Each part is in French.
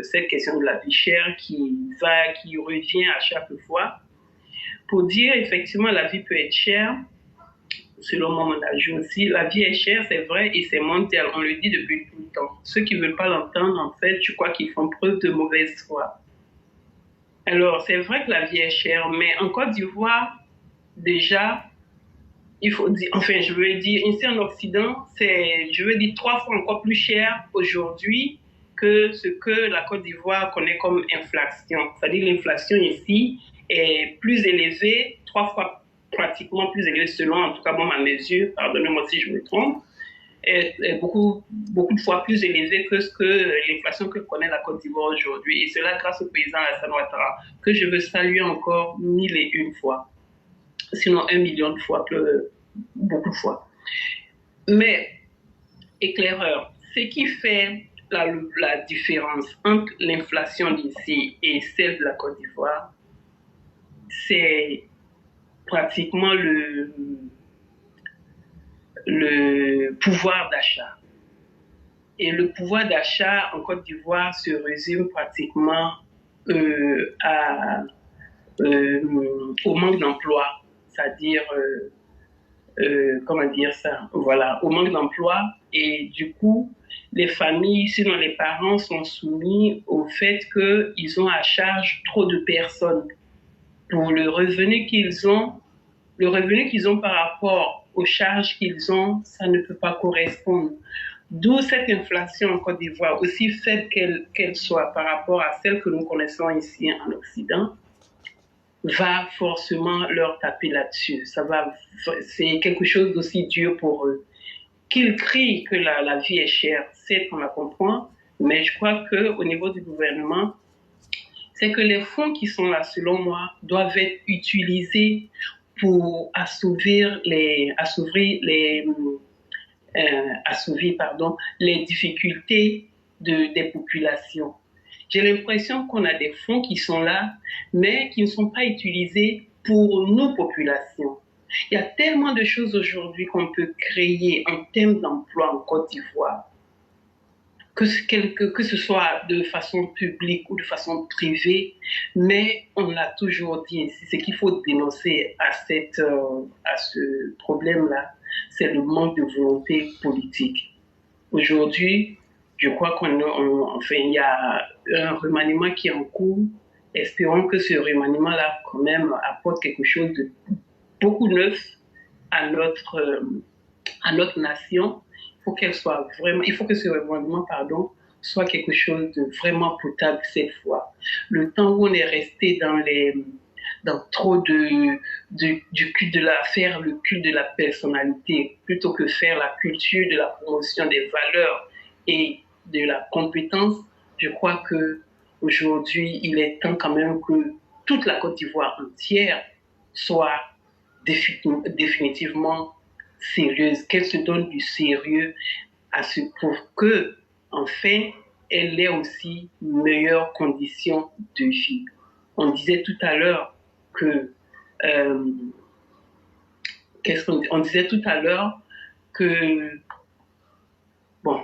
cette question de la vie chère qui revient à chaque fois, pour dire effectivement la vie peut être chère. Selon mon âge aussi, la vie est chère, c'est vrai, et c'est mondial, on le dit depuis tout le temps. Ceux qui ne veulent pas l'entendre, en fait, je crois qu'ils font preuve de mauvaise foi. Alors, c'est vrai que la vie est chère, mais en Côte d'Ivoire, déjà, il faut dire, enfin, je veux dire, ici en Occident, c'est, je veux dire, 3 fois encore plus cher aujourd'hui que ce que la Côte d'Ivoire connaît comme inflation. C'est-à-dire l'inflation ici est plus élevée, 3 fois pratiquement plus élevée selon, en tout cas, moi, ma mesure, pardonnez-moi si je me trompe, est beaucoup de fois plus élevée que ce que l'inflation que connaît la Côte d'Ivoire aujourd'hui. Et cela grâce au président Alassane Ouattara, que je veux saluer encore 1001 fois. Sinon 1 million de fois, beaucoup de fois. Mais, éclaireur, ce qui fait la différence entre l'inflation d'ici et celle de la Côte d'Ivoire, c'est pratiquement le pouvoir d'achat. Et le pouvoir d'achat en Côte d'Ivoire se résume pratiquement au manque d'emploi, c'est-à-dire, comment dire ça, voilà, au manque d'emploi. Et du coup, les familles, sinon les parents, sont soumis au fait qu'ils ont à charge trop de personnes pour le revenu qu'ils ont. Le revenu qu'ils ont par rapport aux charges qu'ils ont, ça ne peut pas correspondre. D'où cette inflation en Côte d'Ivoire, aussi faible qu'elle soit par rapport à celle que nous connaissons ici en Occident, va forcément leur taper là-dessus. C'est quelque chose d'aussi dur pour eux. Qu'ils crient que la vie est chère, c'est qu'on la comprend, mais je crois qu'au niveau du gouvernement, c'est que les fonds qui sont là, selon moi, doivent être utilisés pour assouvir les difficultés des populations. J'ai l'impression qu'on a des fonds qui sont là, mais qui ne sont pas utilisés pour nos populations. Il y a tellement de choses aujourd'hui qu'on peut créer en termes d'emploi en Côte d'Ivoire, que ce soit de façon publique ou de façon privée, mais on l'a toujours dit ici, ce qu'il faut dénoncer à ce problème-là, c'est le manque de volonté politique. Aujourd'hui, je crois il y a un remaniement qui est en cours. Espérons que ce remaniement-là, quand même, apporte quelque chose de beaucoup neuf à notre nation. Il faut que ce remaniement, soit quelque chose de vraiment potable cette fois. Le temps où on est resté dans trop du culte faire le culte de la personnalité, plutôt que faire la culture de la promotion des valeurs et de la compétence, je crois que aujourd'hui, il est temps quand même que toute la Côte d'Ivoire entière soit définitivement sérieuse, qu'elle se donne du sérieux pour que, enfin, elle ait aussi meilleures conditions de vie. On disait tout à l'heure que on disait tout à l'heure que bon,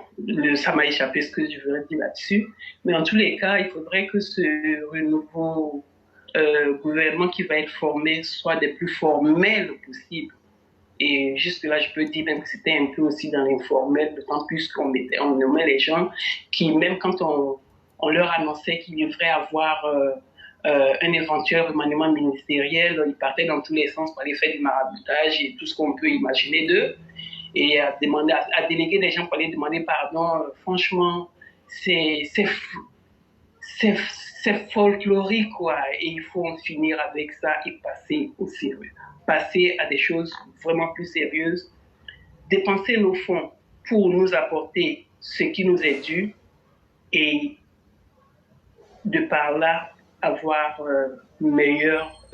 ça m'a échappé ce que je voulais dire là-dessus, mais en tous les cas, il faudrait que ce nouveau gouvernement qui va être formé soit des plus formels possible. Et jusque-là, je peux dire même que c'était un peu aussi dans l'informel, d'autant plus qu'on nommait les gens qui, même quand on leur annonçait qu'il devrait avoir un éventuel remaniement ministériel, ils partaient dans tous les sens pour aller faire du maraboutage et tout ce qu'on peut imaginer d'eux. Et à déléguer des gens pour aller demander pardon, franchement, c'est folklorique, quoi. Et il faut en finir avec ça et passer au sérieux. Passer à des choses vraiment plus sérieuses. Dépenser nos fonds pour nous apporter ce qui nous est dû et de par là avoir meilleur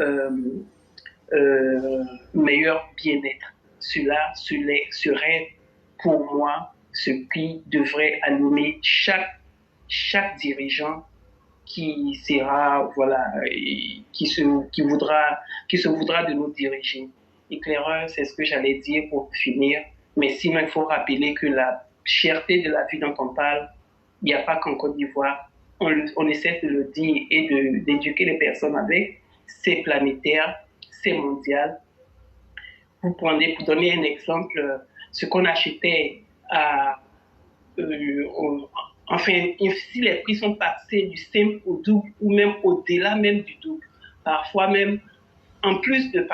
bien-être. Cela serait pour moi ce qui devrait animer chaque dirigeant qui sera, voilà, qui se voudra de nous diriger. Éclaireur, c'est ce que j'allais dire pour finir. Mais sinon, il faut rappeler que la cherté de la vie dont on parle, il n'y a pas qu'en Côte d'Ivoire, on essaie de le dire et d'éduquer les personnes avec, c'est planétaire, c'est mondial. Vous prenez, pour donner un exemple, ce qu'on achetait à, enfin, si les prix sont passés du simple au double ou même au-delà même du double, parfois même, en plus de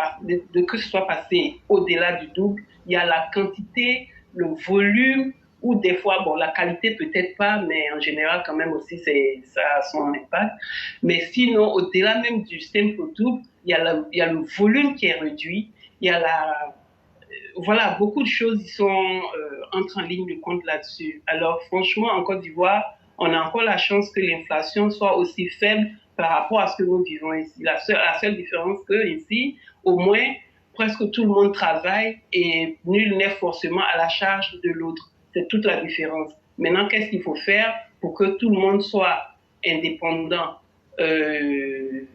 que ce soit passé au-delà du double, il y a la quantité, le volume, ou des fois, bon, la qualité peut-être pas, mais en général, quand même aussi, ça a son impact. Mais sinon, au-delà même du simple au double, il y a le volume qui est réduit, il y a voilà, beaucoup de choses sont entrent en ligne de compte là-dessus. Alors franchement, en Côte d'Ivoire, on a encore la chance que l'inflation soit aussi faible par rapport à ce que nous vivons ici. La seule différence que ici, au moins, presque tout le monde travaille et nul n'est forcément à la charge de l'autre. C'est toute la différence. Maintenant, qu'est-ce qu'il faut faire pour que tout le monde soit indépendant Je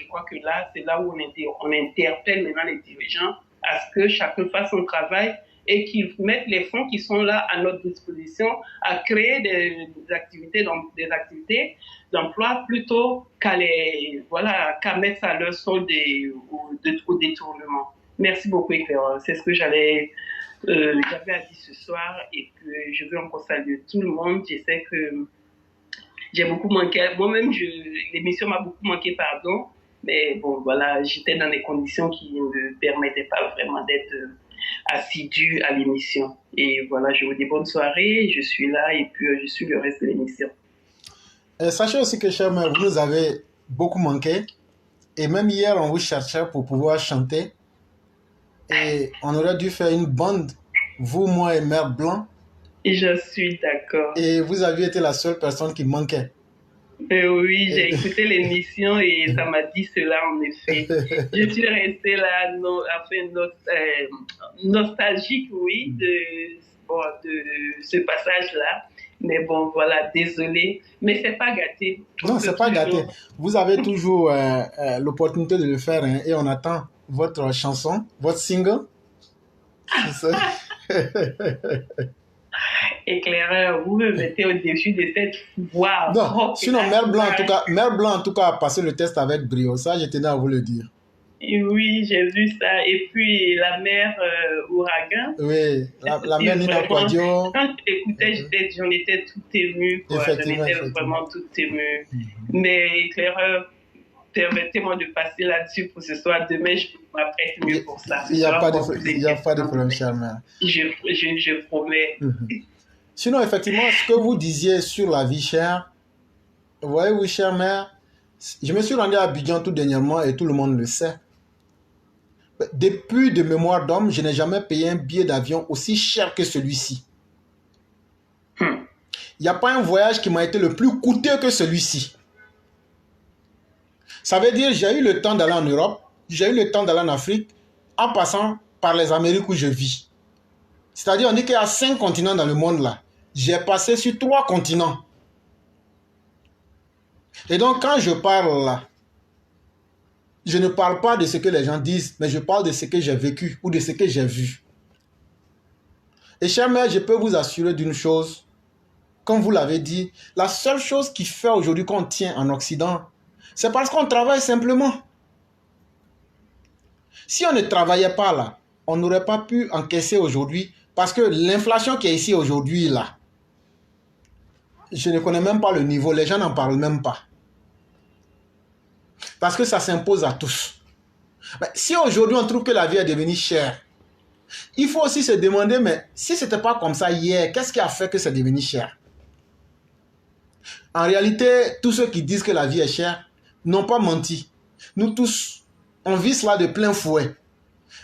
crois que là, c'est là où on interpelle maintenant les dirigeants à ce que chacun fasse son travail et qu'ils mettent les fonds qui sont là à notre disposition à créer des activités d'emploi plutôt qu'à mettre ça à leur solde au détournement. Merci beaucoup, Éclaireur. C'est ce que j'avais à dire ce soir et que je veux encore saluer tout le monde. Je sais que j'ai beaucoup manqué. Moi-même, l'émission m'a beaucoup manqué, pardon. Mais bon, voilà, j'étais dans des conditions qui ne me permettaient pas vraiment d'être assidu à l'émission. Et voilà, je vous dis bonne soirée, je suis là et puis je suis le reste de l'émission. Sachez aussi que, chère mère, vous nous avez beaucoup manqué. Et même hier, on vous cherchait pour pouvoir chanter. Et on aurait dû faire une bande, vous, moi et Mère Blanc. Et je suis d'accord. Et vous aviez été la seule personne qui manquait. Oui, j'ai écouté l'émission et ça m'a dit cela en effet. Je suis restée là, nostalgique, oui, de ce passage-là. Mais bon, voilà, désolé. Mais c'est pas gâté. Non, c'est pas gâté. Vous avez toujours l'opportunité de le faire hein, et on attend votre chanson, votre single. C'est ça. Éclaireur, vous me mettez au-dessus de cette voix. Non, sinon, Mère Blanc, en tout cas, a passé le test avec brio. Ça, je tenais à vous le dire. Oui, j'ai vu ça. Et puis, la mère Ouragan. Oui, la mère Nina Quadio. Quand je l'écoutais, j'en étais tout émue. J'en étais vraiment tout émue. Mais Éclaireur, permettez-moi de passer là-dessus pour ce soir. Demain, je m'apprête mieux pour ça. Il n'y a pas de problème, chère mère. Je promets. Sinon, effectivement, ce que vous disiez sur la vie chère, vous voyez, oui, chère mère, je me suis rendu à Abidjan tout dernièrement et tout le monde le sait. Depuis de mémoire d'homme, je n'ai jamais payé un billet d'avion aussi cher que celui-ci. Il n'y a pas un voyage qui m'a été le plus coûteux que celui-ci. Ça veut dire j'ai eu le temps d'aller en Europe, j'ai eu le temps d'aller en Afrique, en passant par les Amériques où je vis. C'est-à-dire, on dit qu'il y a 5 continents dans le monde là. J'ai passé sur 3 continents. Et donc, quand je parle là, je ne parle pas de ce que les gens disent, mais je parle de ce que j'ai vécu ou de ce que j'ai vu. Et chère mère, je peux vous assurer d'une chose. Comme vous l'avez dit, la seule chose qui fait aujourd'hui qu'on tient en Occident, c'est parce qu'on travaille simplement. Si on ne travaillait pas là, on n'aurait pas pu encaisser aujourd'hui parce que l'inflation qui est ici aujourd'hui là, je ne connais même pas le niveau, les gens n'en parlent même pas. Parce que ça s'impose à tous. Mais si aujourd'hui on trouve que la vie est devenue chère, il faut aussi se demander, mais si ce n'était pas comme ça hier, qu'est-ce qui a fait que c'est devenu cher? En réalité, tous ceux qui disent que la vie est chère n'ont pas menti. Nous tous, on vit cela de plein fouet.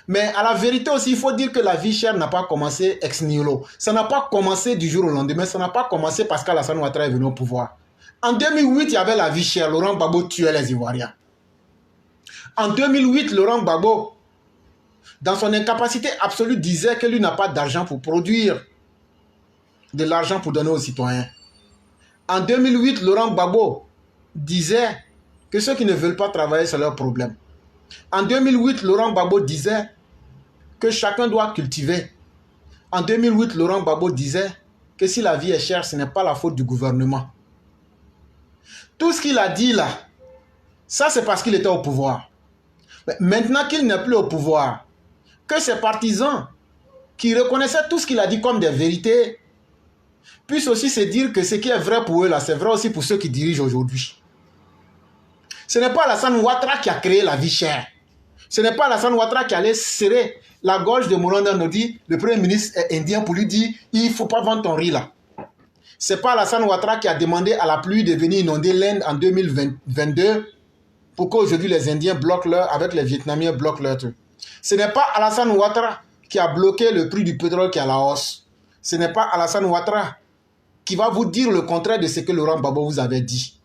Mais à la vérité aussi, il faut dire que la vie chère n'a pas commencé ex nihilo. Ça n'a pas commencé du jour au lendemain. Ça n'a pas commencé parce qu'Alassane Ouattara est venu au pouvoir. En 2008, il y avait la vie chère. Laurent Gbagbo tuait les Ivoiriens. En 2008, Laurent Gbagbo, dans son incapacité absolue, disait que lui n'a pas d'argent pour produire de l'argent pour donner aux citoyens. En 2008, Laurent Gbagbo disait que ceux qui ne veulent pas travailler, c'est leur problème. En 2008, Laurent Gbagbo disait que chacun doit cultiver. En 2008, Laurent Gbagbo disait que si la vie est chère, ce n'est pas la faute du gouvernement. Tout ce qu'il a dit là, ça c'est parce qu'il était au pouvoir. Mais maintenant qu'il n'est plus au pouvoir, que ses partisans qui reconnaissaient tout ce qu'il a dit comme des vérités puissent aussi se dire que ce qui est vrai pour eux là, c'est vrai aussi pour ceux qui dirigent aujourd'hui. Ce n'est pas Alassane Ouattara qui a créé la vie chère. Ce n'est pas Alassane Ouattara qui allait serrer la gorge de Moulanda Nodi, le premier ministre indien, pour lui dire « il ne faut pas vendre ton riz là ». Ce n'est pas Alassane Ouattara qui a demandé à la pluie de venir inonder l'Inde en 2022 pour qu'aujourd'hui les Indiens bloquent leur, avec les Vietnamiens bloquent leur truc. Ce n'est pas Alassane Ouattara qui a bloqué le prix du pétrole qui est à la hausse. Ce n'est pas Alassane Ouattara qui va vous dire le contraire de ce que Laurent Gbagbo vous avait dit.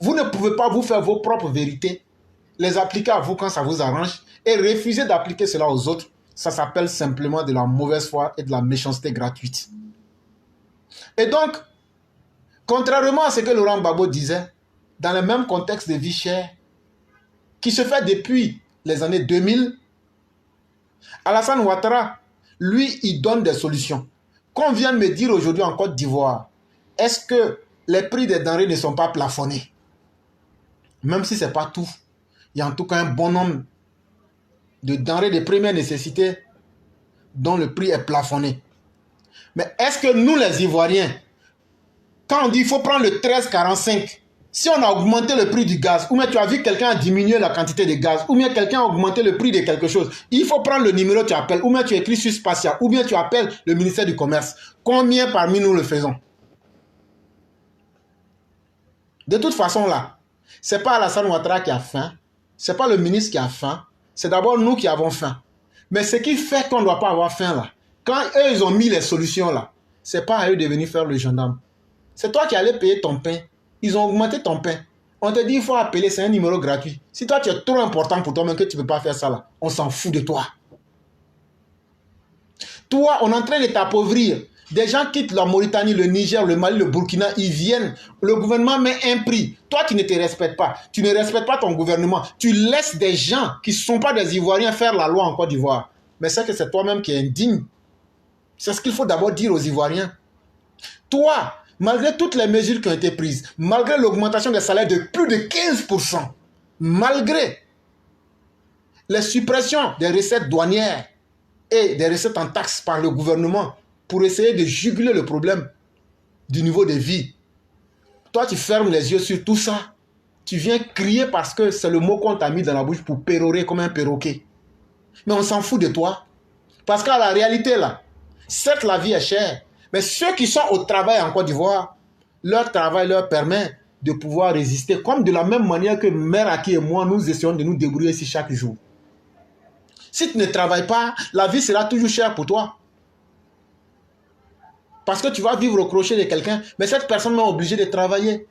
Vous ne pouvez pas vous faire vos propres vérités, les appliquer à vous quand ça vous arrange et refuser d'appliquer cela aux autres. Ça s'appelle simplement de la mauvaise foi et de la méchanceté gratuite. Et donc, contrairement à ce que Laurent Gbagbo disait, dans le même contexte de vie chère, qui se fait depuis les années 2000, Alassane Ouattara, lui, il donne des solutions. Qu'on vient de me dire aujourd'hui en Côte d'Ivoire, est-ce que les prix des denrées ne sont pas plafonnés? Même si ce n'est pas tout, il y a en tout cas un bon nombre de denrées de première nécessité dont le prix est plafonné. Mais est-ce que nous, les Ivoiriens, quand on dit qu'il faut prendre le 13,45, si on a augmenté le prix du gaz, ou bien tu as vu quelqu'un diminuer la quantité de gaz, ou bien quelqu'un a augmenté le prix de quelque chose, il faut prendre le numéro, tu appelles, ou bien tu écris sur Spatia, ou bien tu appelles le ministère du Commerce. Combien parmi nous le faisons? De toute façon là, ce n'est pas Alassane Ouattara qui a faim, ce n'est pas le ministre qui a faim, c'est d'abord nous qui avons faim. Mais ce qui fait qu'on ne doit pas avoir faim là, quand eux ils ont mis les solutions là, ce n'est pas à eux de venir faire le gendarme. C'est toi qui allais payer ton pain. Ils ont augmenté ton pain. On te dit il faut appeler, c'est un numéro gratuit. Si toi tu es trop important pour toi-même que tu ne peux pas faire ça là, on s'en fout de toi. Toi, on est en train de t'appauvrir. Des gens quittent la Mauritanie, le Niger, le Mali, le Burkina, ils viennent. Le gouvernement met un prix. Toi, tu ne te respectes pas. Tu ne respectes pas ton gouvernement. Tu laisses des gens qui ne sont pas des Ivoiriens faire la loi en Côte d'Ivoire. Mais c'est que c'est toi-même qui es indigne. C'est ce qu'il faut d'abord dire aux Ivoiriens. Toi, malgré toutes les mesures qui ont été prises, malgré l'augmentation des salaires de plus de 15%, malgré les suppressions des recettes douanières et des recettes en taxes par le gouvernement pour essayer de juguler le problème du niveau de vie, toi tu fermes les yeux sur tout ça. Tu viens crier parce que c'est le mot qu'on t'a mis dans la bouche pour pérorer comme un perroquet. Mais on s'en fout de toi. Parce qu'à la réalité là, certes la vie est chère, mais ceux qui sont au travail en Côte d'Ivoire, leur travail leur permet de pouvoir résister, comme de la même manière que Mère Aki et moi, nous essayons de nous débrouiller ici chaque jour. Si tu ne travailles pas, la vie sera toujours chère pour toi. Parce que tu vas vivre au crochet de quelqu'un, mais cette personne est obligée de travailler.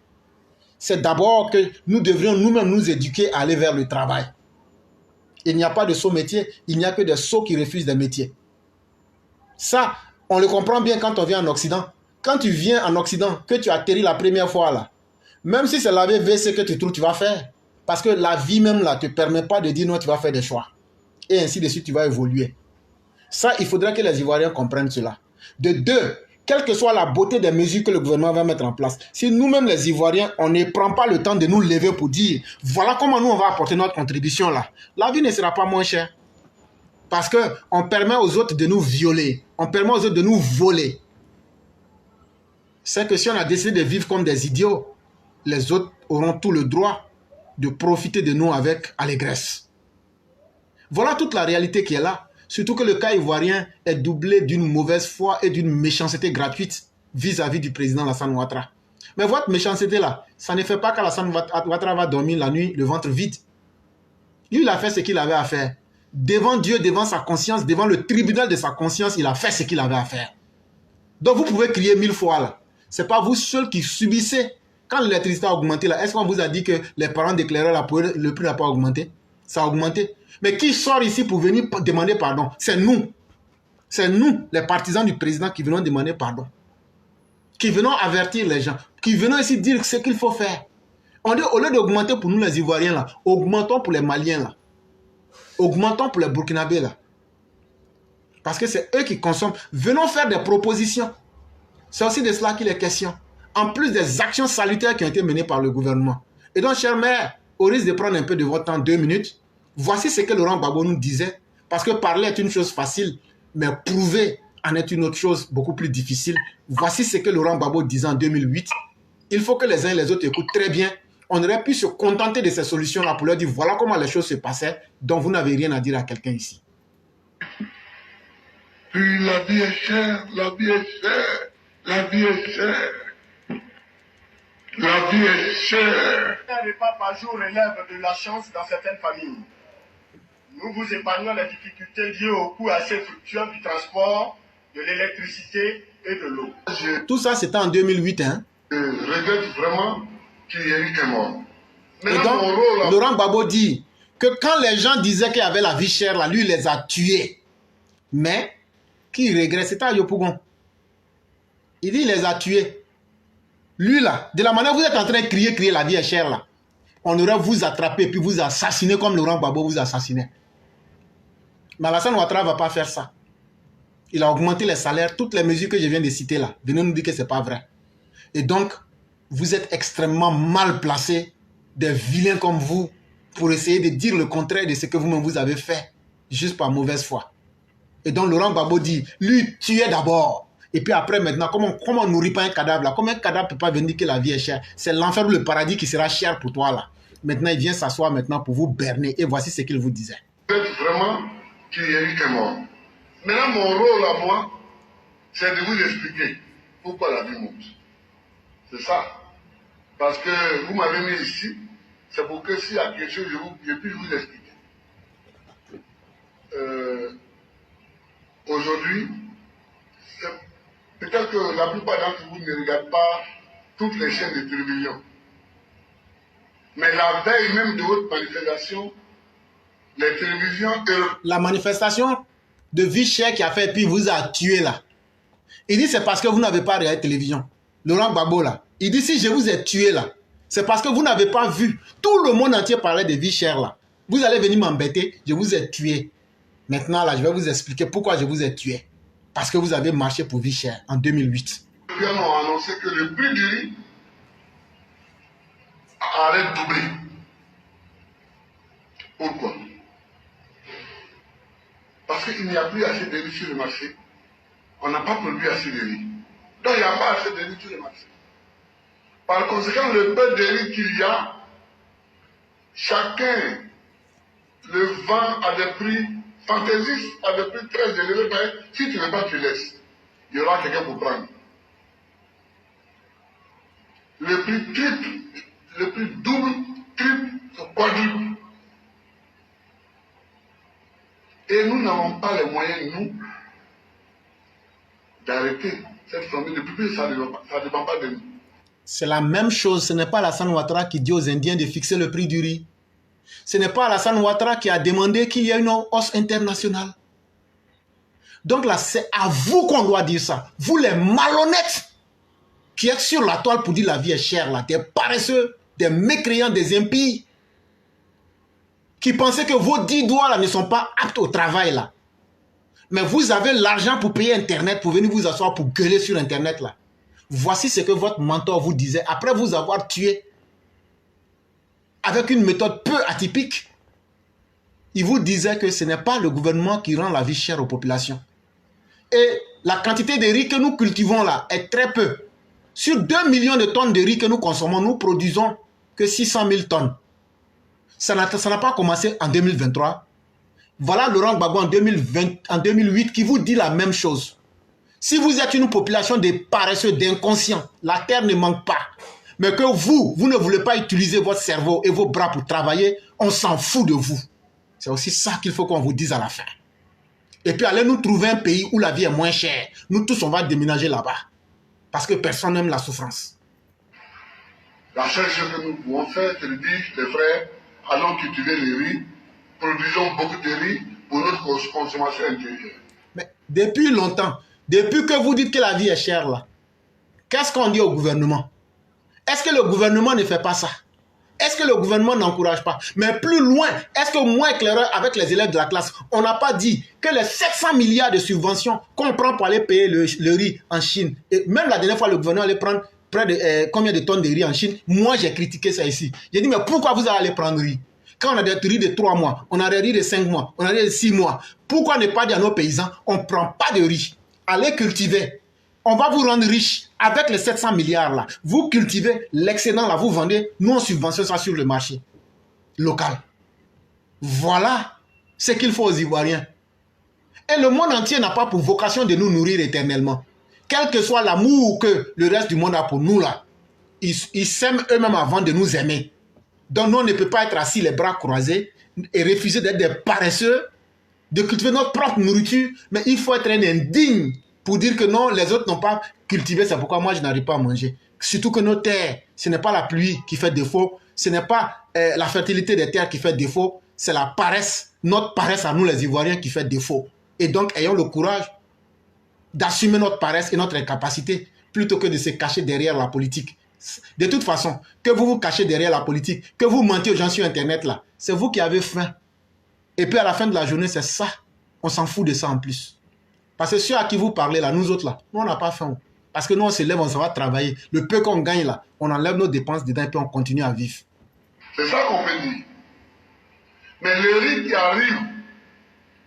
C'est d'abord que nous devrions nous-mêmes nous éduquer à aller vers le travail. Il n'y a pas de sot métier, il n'y a que des sots qui refusent des métiers. Ça, on le comprend bien quand on vient en Occident. Quand tu viens en Occident, que tu atterris la première fois là, même si c'est laver WC que tu trouves, tu vas faire. Parce que la vie même là ne te permet pas de dire non, tu vas faire des choix. Et ainsi de suite, tu vas évoluer. Ça, il faudrait que les Ivoiriens comprennent cela. De deux, quelle que soit la beauté des mesures que le gouvernement va mettre en place, si nous-mêmes les Ivoiriens, on ne prend pas le temps de nous lever pour dire, voilà comment nous on va apporter notre contribution là, la vie ne sera pas moins chère. Parce qu'on permet aux autres de nous violer, on permet aux autres de nous voler. C'est que si on a décidé de vivre comme des idiots, les autres auront tout le droit de profiter de nous avec allégresse. Voilà toute la réalité qui est là. Surtout que le cas ivoirien est doublé d'une mauvaise foi et d'une méchanceté gratuite vis-à-vis du président Alassane Ouattara. Mais votre méchanceté là, ça ne fait pas qu'Alassane Ouattara va dormir la nuit le ventre vide. Lui, il a fait ce qu'il avait à faire. Devant Dieu, devant sa conscience, devant le tribunal de sa conscience, il a fait ce qu'il avait à faire. Donc vous pouvez crier 1000 fois là. Ce n'est pas vous seuls qui subissez. Quand l'électricité a augmenté là, est-ce qu'on vous a dit que les parents déclaraient le prix n'a pas augmenté? Ça a augmenté. Mais qui sort ici pour venir demander pardon? C'est nous. C'est nous, les partisans du président, qui venons demander pardon. Qui venons avertir les gens. Qui venons ici dire ce qu'il faut faire. On dit, au lieu d'augmenter pour nous les Ivoiriens là, augmentons pour les Maliens là. Augmentons pour les Burkinabés là. Parce que c'est eux qui consomment. Venons faire des propositions. C'est aussi de cela qu'il est question. en plus des actions salutaires qui ont été menées par le gouvernement. Et donc, chers maires, au risque de prendre un peu de votre temps, 2 minutes, voici ce que Laurent Gbagbo nous disait. Parce que parler est une chose facile, mais prouver en est une autre chose beaucoup plus difficile. Voici ce que Laurent Gbagbo disait en 2008. Il faut que les uns et les autres écoutent très bien. On aurait pu se contenter de ces solutions-là pour leur dire voilà comment les choses se passaient, donc vous n'avez rien à dire à quelqu'un ici. Puis la vie est chère, la vie est chère, la vie est chère. La vie est chère. Un repas par jour relève de la chance dans certaines familles. Nous vous épargnons les difficultés liées au coût assez fluctuant du transport, de l'électricité et de l'eau. Tout ça, c'était en 2008. Hein? Je regrette vraiment qu'il y ait eu un mort. Et donc, Laurent Gbagbo dit que quand les gens disaient qu'il y avait la vie chère, là, lui, il les a tués. Mais, qui regrette, c'était à Yopougon. Il dit il les a tués. Lui, là, de la manière où vous êtes en train de crier la vie est chère, là, on aurait vous attrapé puis vous assassiné comme Laurent Gbagbo vous assassinait. Mais Alassane Ouattara ne va pas faire ça. Il a augmenté les salaires, toutes les mesures que je viens de citer là. Venez nous dire que ce n'est pas vrai. Et donc, vous êtes extrêmement mal placés, des vilains comme vous, pour essayer de dire le contraire de ce que vous-même vous avez fait, juste par mauvaise foi. Et donc, Laurent Gbagbo dit, lui, tuez d'abord. Et puis après, maintenant, comment on nourrit pas un cadavre là? Comment un cadavre ne peut pas venir dire que la vie est chère? C'est l'enfer ou le paradis qui sera cher pour toi là. Maintenant, il vient s'asseoir maintenant pour vous berner. Et voici ce qu'il vous disait. Peut-être vraiment qu'il y a eu un mort. Maintenant, mon rôle à moi, c'est de vous expliquer pourquoi la vie monte. C'est ça. Parce que vous m'avez mis ici, c'est pour que s'il y a quelque chose, je puisse vous expliquer. Aujourd'hui, peut-être que la plupart d'entre vous ne regardent pas toutes les chaînes de télévision. Mais la veille même de votre manifestation, les télévisions... La manifestation de vie chère qui a fait, puis vous a tué là. Il dit c'est parce que vous n'avez pas regardé la télévision. Laurent Gbagbo là. Il dit si je vous ai tué là, c'est parce que vous n'avez pas vu. Tout le monde entier parlait de vie chère là. Vous allez venir m'embêter, je vous ai tué. Maintenant là, je vais vous expliquer pourquoi je vous ai tué. Parce que vous avez marché pour vie chère en 2008. Les gouvernements ont annoncé que le prix du riz allait doubler. Pourquoi? Parce qu'il n'y a plus assez de riz sur le marché. On n'a pas produit assez de riz. Donc il n'y a pas assez de riz sur le marché. Par conséquent, le peu de riz qu'il y a, chacun le vend à des prix fantaisistes, à des prix très élevés. Mais si tu ne veux pas, tu laisses. Il y aura quelqu'un pour prendre. Le prix triple, le prix double, triple, quadruple. Et nous n'avons pas les moyens, nous, d'arrêter cette famille. Le public, ça ne dépend pas de nous. C'est la même chose. Ce n'est pas Alassane Ouattara qui dit aux Indiens de fixer le prix du riz. Ce n'est pas Alassane Ouattara qui a demandé qu'il y ait une hausse internationale. Donc là, c'est à vous qu'on doit dire ça. Vous les malhonnêtes qui êtes sur la toile pour dire la vie est chère, là, des paresseux, des mécréants, des impies, qui pensaient que vos 10 doigts là, ne sont pas aptes au travail. Là. Mais vous avez l'argent pour payer Internet, pour venir vous asseoir, pour gueuler sur Internet. Là. Voici ce que votre mentor vous disait après vous avoir tué avec une méthode peu atypique. Il vous disait que ce n'est pas le gouvernement qui rend la vie chère aux populations. Et la quantité de riz que nous cultivons là est très peu. Sur 2 millions de tonnes de riz que nous consommons, nous produisons que 600 000 tonnes. Ça n'a pas commencé en 2023. Voilà Laurent Gbagbo en 2008 qui vous dit la même chose. Si vous êtes une population de paresseux, d'inconscients, la terre ne manque pas. Mais que vous ne voulez pas utiliser votre cerveau et vos bras pour travailler, on s'en fout de vous. C'est aussi ça qu'il faut qu'on vous dise à la fin. Et puis allez nous trouver un pays où la vie est moins chère. Nous tous, on va déménager là-bas. Parce que personne n'aime la souffrance. La seule chose que nous pouvons faire, c'est de dire, les frères, allons cultiver le riz, produisons beaucoup de riz pour notre consommation intérieure. Mais depuis longtemps, depuis que vous dites que la vie est chère là, qu'est-ce qu'on dit au gouvernement? Est-ce que le gouvernement ne fait pas ça? Est-ce que le gouvernement n'encourage pas? Mais plus loin, est-ce que moi, éclaireur, avec les élèves de la classe, on n'a pas dit que les 700 milliards de subventions qu'on prend pour aller payer le riz en Chine, et même la dernière fois, le gouvernement allait prendre près de combien de tonnes de riz en Chine. Moi, j'ai critiqué ça ici. J'ai dit, mais pourquoi vous allez prendre riz? Quand on a des riz de 3 mois, on a des riz de 5 mois, on a des riz de 6 mois. Pourquoi ne pas dire à nos paysans, on ne prend pas de riz? Allez cultiver. On va vous rendre riche avec les 700 milliards là. Vous cultivez l'excédent là, vous vendez. Nous, on subventionne ça sur le marché local. Voilà ce qu'il faut aux Ivoiriens. Et le monde entier n'a pas pour vocation de nous nourrir éternellement. Quel que soit l'amour que le reste du monde a pour nous là, ils s'aiment eux-mêmes avant de nous aimer. Donc nous, on ne peut pas être assis les bras croisés et refuser d'être des paresseux, de cultiver notre propre nourriture, mais il faut être un indigne pour dire que non, les autres n'ont pas cultivé, c'est pourquoi moi je n'arrive pas à manger. Surtout que nos terres, ce n'est pas la pluie qui fait défaut, ce n'est pas la fertilité des terres qui fait défaut, c'est la paresse, notre paresse à nous les Ivoiriens qui fait défaut. Et donc ayons le courage d'assumer notre paresse et notre incapacité plutôt que de se cacher derrière la politique. De toute façon, que vous vous cachez derrière la politique, que vous mentiez aux gens sur Internet là, c'est vous qui avez faim. Et puis à la fin de la journée, c'est ça. On s'en fout de ça en plus. Parce que ceux à qui vous parlez là, nous autres là, nous on n'a pas faim. Parce que nous on se lève, on s'en va travailler. Le peu qu'on gagne là, on enlève nos dépenses dedans et puis on continue à vivre. C'est ça qu'on peut dire. Mais le riz qui arrive,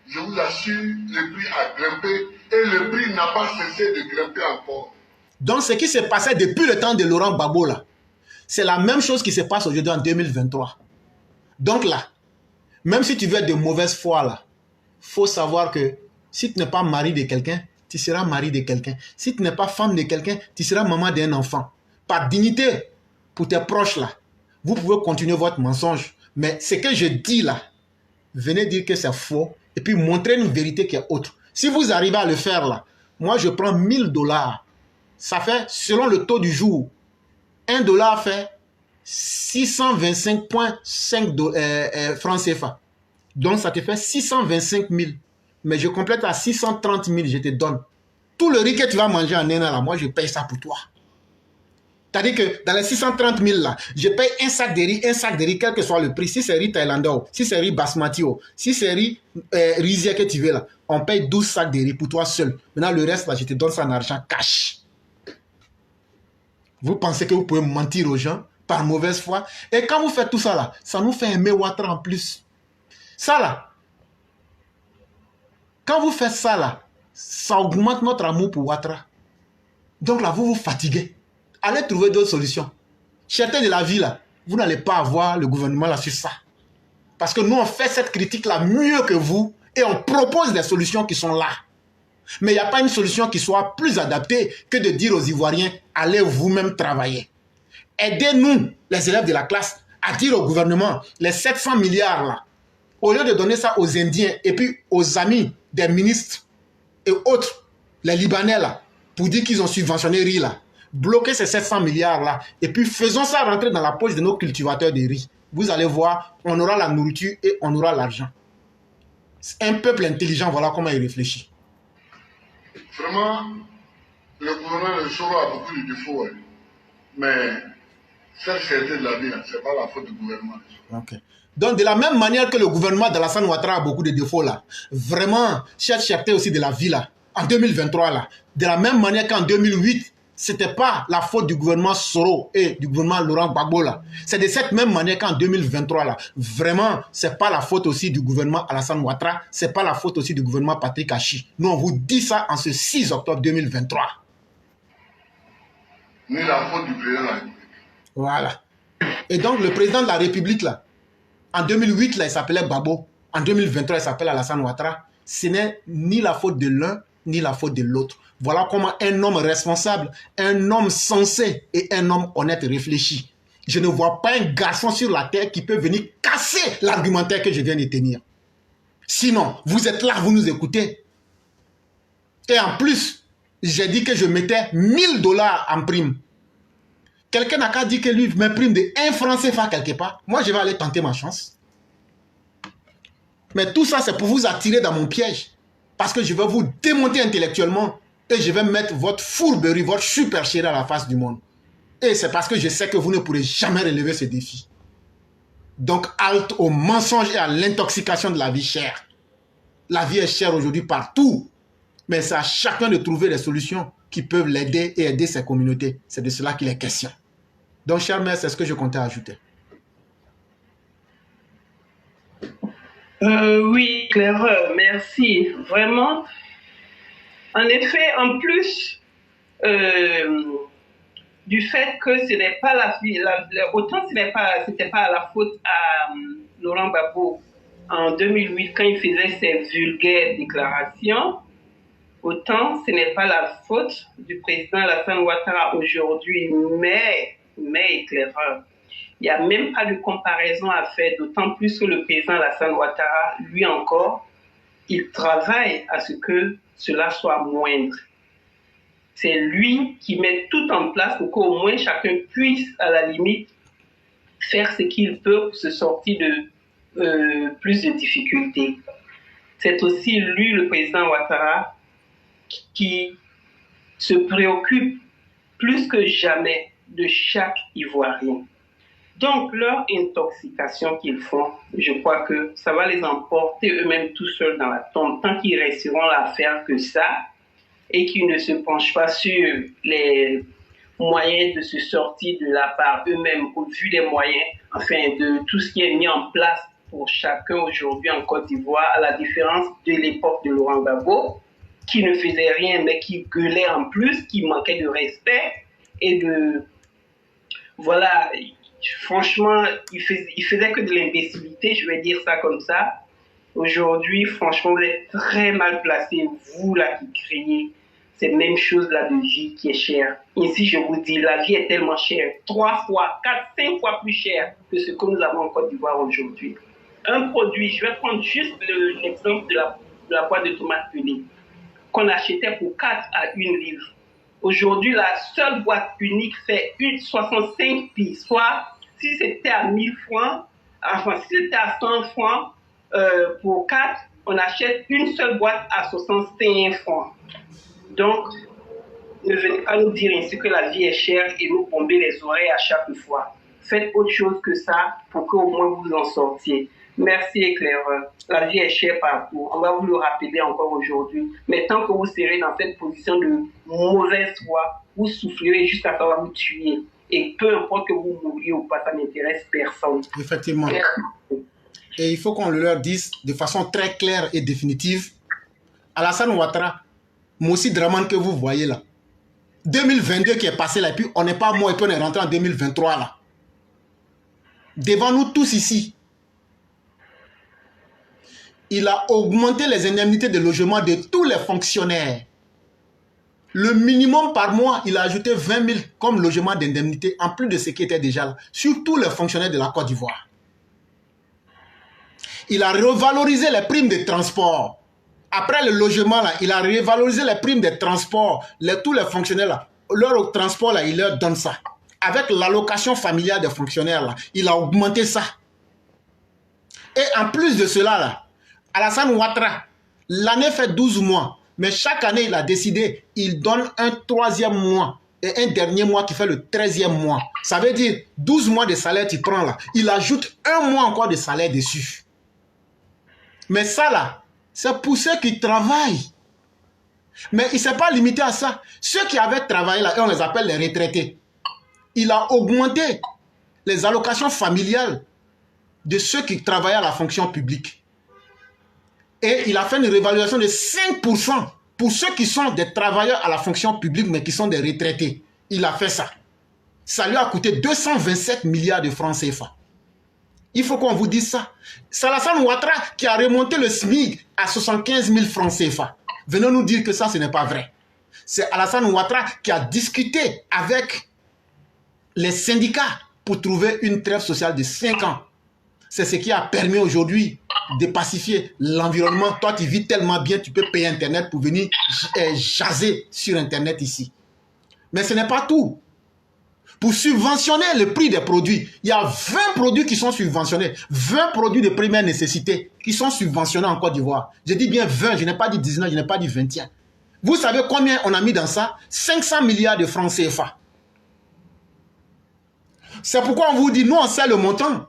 je vous assure, le prix a grimpé et le prix n'a pas cessé de grimper encore. Donc ce qui s'est passé depuis le temps de Laurent Gbagbo là, c'est la même chose qui se passe aujourd'hui en 2023. Donc là, même si tu veux être de mauvaise foi là, faut savoir que si tu n'es pas mari de quelqu'un, tu seras mari de quelqu'un. Si tu n'es pas femme de quelqu'un, tu seras maman d'un enfant. Par dignité pour tes proches là, vous pouvez continuer votre mensonge. Mais ce que je dis là, venez dire que c'est faux et puis montrer une vérité qui est autre. Si vous arrivez à le faire là, moi je prends 1000 $. Ça fait, selon le taux du jour, 1 $ fait 625,5 francs CFA. Donc ça te fait 625 000. Mais je complète à 630 000, je te donne. Tout le riz que tu vas manger en un an là, moi je paye ça pour toi. C'est-à-dire que dans les 630 000 là, je paye un sac de riz, quel que soit le prix. Si c'est riz thaïlandais, si c'est riz basmati, si c'est riz rizier que tu veux là, on paye 12 sacs de riz pour toi seul. Maintenant le reste là, je te donne ça en argent cash. Vous pensez que vous pouvez mentir aux gens par mauvaise foi? Et quand vous faites tout ça là, ça nous fait aimer Ouattara en plus. Ça là, quand vous faites ça là, ça augmente notre amour pour Ouattara. Donc là, vous vous fatiguez. Allez trouver d'autres solutions. Cherchez de la vie là, vous n'allez pas avoir le gouvernement là sur ça. Parce que nous, on fait cette critique là mieux que vous et on propose des solutions qui sont là. Mais il n'y a pas une solution qui soit plus adaptée que de dire aux Ivoiriens, allez vous-même travailler. Aidez-nous, les élèves de la classe, à dire au gouvernement, les 700 milliards là, au lieu de donner ça aux Indiens et puis aux amis des ministres et autres, les Libanais là, pour dire qu'ils ont subventionné riz là, bloquez ces 700 milliards là et puis faisons ça rentrer dans la poche de nos cultivateurs de riz. Vous allez voir, on aura la nourriture et on aura l'argent. Un peuple intelligent, voilà comment il réfléchit. Vraiment, le gouvernement de Soro a beaucoup de défauts, mais cette fierté de la vie, ce n'est pas la faute du gouvernement. Okay. Donc, de la même manière que le gouvernement d'Alassane Ouattara a beaucoup de défauts, là, vraiment, cette fierté aussi de la vie, là, en 2023, là, de la même manière qu'en 2008, ce n'était pas la faute du gouvernement Soro et du gouvernement Laurent Gbagbo, là. C'est de cette même manière qu'en 2023, là, vraiment, ce n'est pas la faute aussi du gouvernement Alassane Ouattara, ce n'est pas la faute aussi du gouvernement Patrick Achi. Nous, on vous dit ça en ce 6 octobre 2023. Ni la faute du président de la République. Voilà. Et donc, le président de la République, là, en 2008, là, il s'appelait Gbagbo. En 2023, il s'appelle Alassane Ouattara. Ce n'est ni la faute de l'un, ni la faute de l'autre. Voilà comment un homme responsable, un homme sensé et un homme honnête réfléchit. Je ne vois pas un garçon sur la terre qui peut venir casser l'argumentaire que je viens de tenir. Sinon, vous êtes là, vous nous écoutez. Et en plus, j'ai dit que je mettais 1000 $ en prime. Quelqu'un n'a qu'à dire que lui m'imprime de 1 franc CFA quelque part. Moi, je vais aller tenter ma chance. Mais tout ça, c'est pour vous attirer dans mon piège. Parce que je vais vous démonter intellectuellement. Et je vais mettre votre fourberie, votre supercherie à la face du monde. Et c'est parce que je sais que vous ne pourrez jamais relever ce défi. Donc, halte au mensonge et à l'intoxication de la vie chère. La vie est chère aujourd'hui partout. Mais c'est à chacun de trouver des solutions qui peuvent l'aider et aider ses communautés. C'est de cela qu'il est question. Donc, cher maire, c'est ce que je comptais ajouter. Oui, Claire, merci. Vraiment. En effet, en plus du fait que ce n'est pas autant c'était pas la faute à Laurent Gbagbo en 2008 quand il faisait ses vulgaires déclarations, autant ce n'est pas la faute du président Alassane Ouattara aujourd'hui, mais éclaireur. Il n'y a même pas de comparaison à faire, d'autant plus que le président Alassane Ouattara, lui encore, il travaille à ce que cela soit moindre. C'est lui qui met tout en place pour qu'au moins chacun puisse, à la limite, faire ce qu'il peut pour se sortir de plus de difficultés. C'est aussi lui, le président Ouattara, qui se préoccupe plus que jamais de chaque Ivoirien. Donc, leur intoxication qu'ils font, je crois que ça va les emporter eux-mêmes tout seuls dans la tombe, tant qu'ils resteront là à faire que ça, et qu'ils ne se penchent pas sur les moyens de se sortir de là par eux-mêmes, au vu des moyens, enfin, de tout ce qui est mis en place pour chacun aujourd'hui en Côte d'Ivoire, à la différence de l'époque de Laurent Gbagbo, qui ne faisait rien, mais qui gueulait en plus, qui manquait de respect et de... Voilà, franchement, il faisait que de l'imbécilité, je vais dire ça comme ça. Aujourd'hui, franchement, vous êtes très mal placés, vous là qui criez cette même chose là de vie qui est chère. Ici, je vous dis, la vie est tellement chère, 3 fois, 4, 5 fois plus chère que ce que nous avons en Côte d'Ivoire aujourd'hui. Un produit, je vais prendre juste l'exemple de la boîte de tomates pelées, qu'on achetait pour 4 à 1 livre. Aujourd'hui, la seule boîte unique fait 65 pis, soit si c'était à 1000 francs, enfin si c'était à 100 francs pour 4, on achète une seule boîte à 61 francs. Donc, ne venez pas nous dire ainsi que la vie est chère et nous bomber les oreilles à chaque fois. Faites autre chose que ça pour qu'au moins vous en sortiez. Merci éclaireur. La vie est chère partout. On va vous le rappeler encore aujourd'hui. Mais tant que vous serez dans cette position de mauvaise foi, vous souffrirez jusqu'à ce que vous tuer. Et peu importe que vous mouriez ou pas, ça n'intéresse personne. Effectivement. Et il faut qu'on le leur dise de façon très claire et définitive. Alassane Ouattara, Moussi Draman que vous voyez là, 2022 qui est passé là, et puis on n'est pas mort et puis on est rentré en 2023 là. Devant nous tous ici, il a augmenté les indemnités de logement de tous les fonctionnaires. Le minimum par mois, il a ajouté 20 000 comme logement d'indemnité, en plus de ce qui était déjà là, sur tous les fonctionnaires de la Côte d'Ivoire. Il a revalorisé les primes de transport. Après le logement, là, il a revalorisé les primes de transport. Tous les fonctionnaires, là, leur transport, là, il leur donne ça. Avec l'allocation familiale des fonctionnaires, là, il a augmenté ça. Et en plus de cela, là, Alassane Ouattara, l'année fait 12 mois. Mais chaque année, il a décidé, il donne un 3e mois et un dernier mois qui fait le 13e mois. Ça veut dire 12 mois de salaire tu prends là. Il ajoute 1 mois encore de salaire dessus. Mais ça là, c'est pour ceux qui travaillent. Mais il ne s'est pas limité à ça. Ceux qui avaient travaillé là, et on les appelle les retraités. Il a augmenté les allocations familiales de ceux qui travaillaient à la fonction publique. Et il a fait une réévaluation de 5% pour ceux qui sont des travailleurs à la fonction publique, mais qui sont des retraités. Il a fait ça. Ça lui a coûté 227 milliards de francs CFA. Il faut qu'on vous dise ça. C'est Alassane Ouattara qui a remonté le SMIC à 75 000 francs CFA. Venez nous dire que ça, ce n'est pas vrai. C'est Alassane Ouattara qui a discuté avec les syndicats pour trouver une trêve sociale de 5 ans. C'est ce qui a permis aujourd'hui de pacifier l'environnement. Toi, tu vis tellement bien, tu peux payer Internet pour venir jaser sur Internet ici. Mais ce n'est pas tout. Pour subventionner le prix des produits, il y a 20 produits qui sont subventionnés. 20 produits de première nécessité qui sont subventionnés en Côte d'Ivoire. Je dis bien 20, je n'ai pas dit 19, je n'ai pas dit 21. Vous savez combien on a mis dans ça? 500 milliards de francs CFA. C'est pourquoi on vous dit, nous on sait le montant.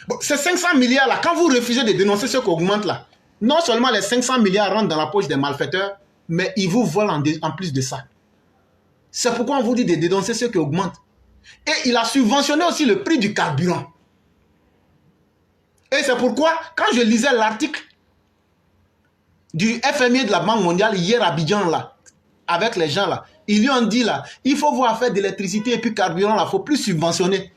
Bon, ces 500 milliards là, quand vous refusez de dénoncer ce qui augmente là, non seulement les 500 milliards rentrent dans la poche des malfaiteurs, mais ils vous volent en plus de ça. C'est pourquoi on vous dit de dénoncer ceux qui augmentent. Et il a subventionné aussi le prix du carburant. Et c'est pourquoi, quand je lisais l'article du FMI de la Banque mondiale hier à Abidjan, là, avec les gens là, ils lui ont dit là, il faut voir faire d'électricité et puis carburant là, il ne faut plus subventionner.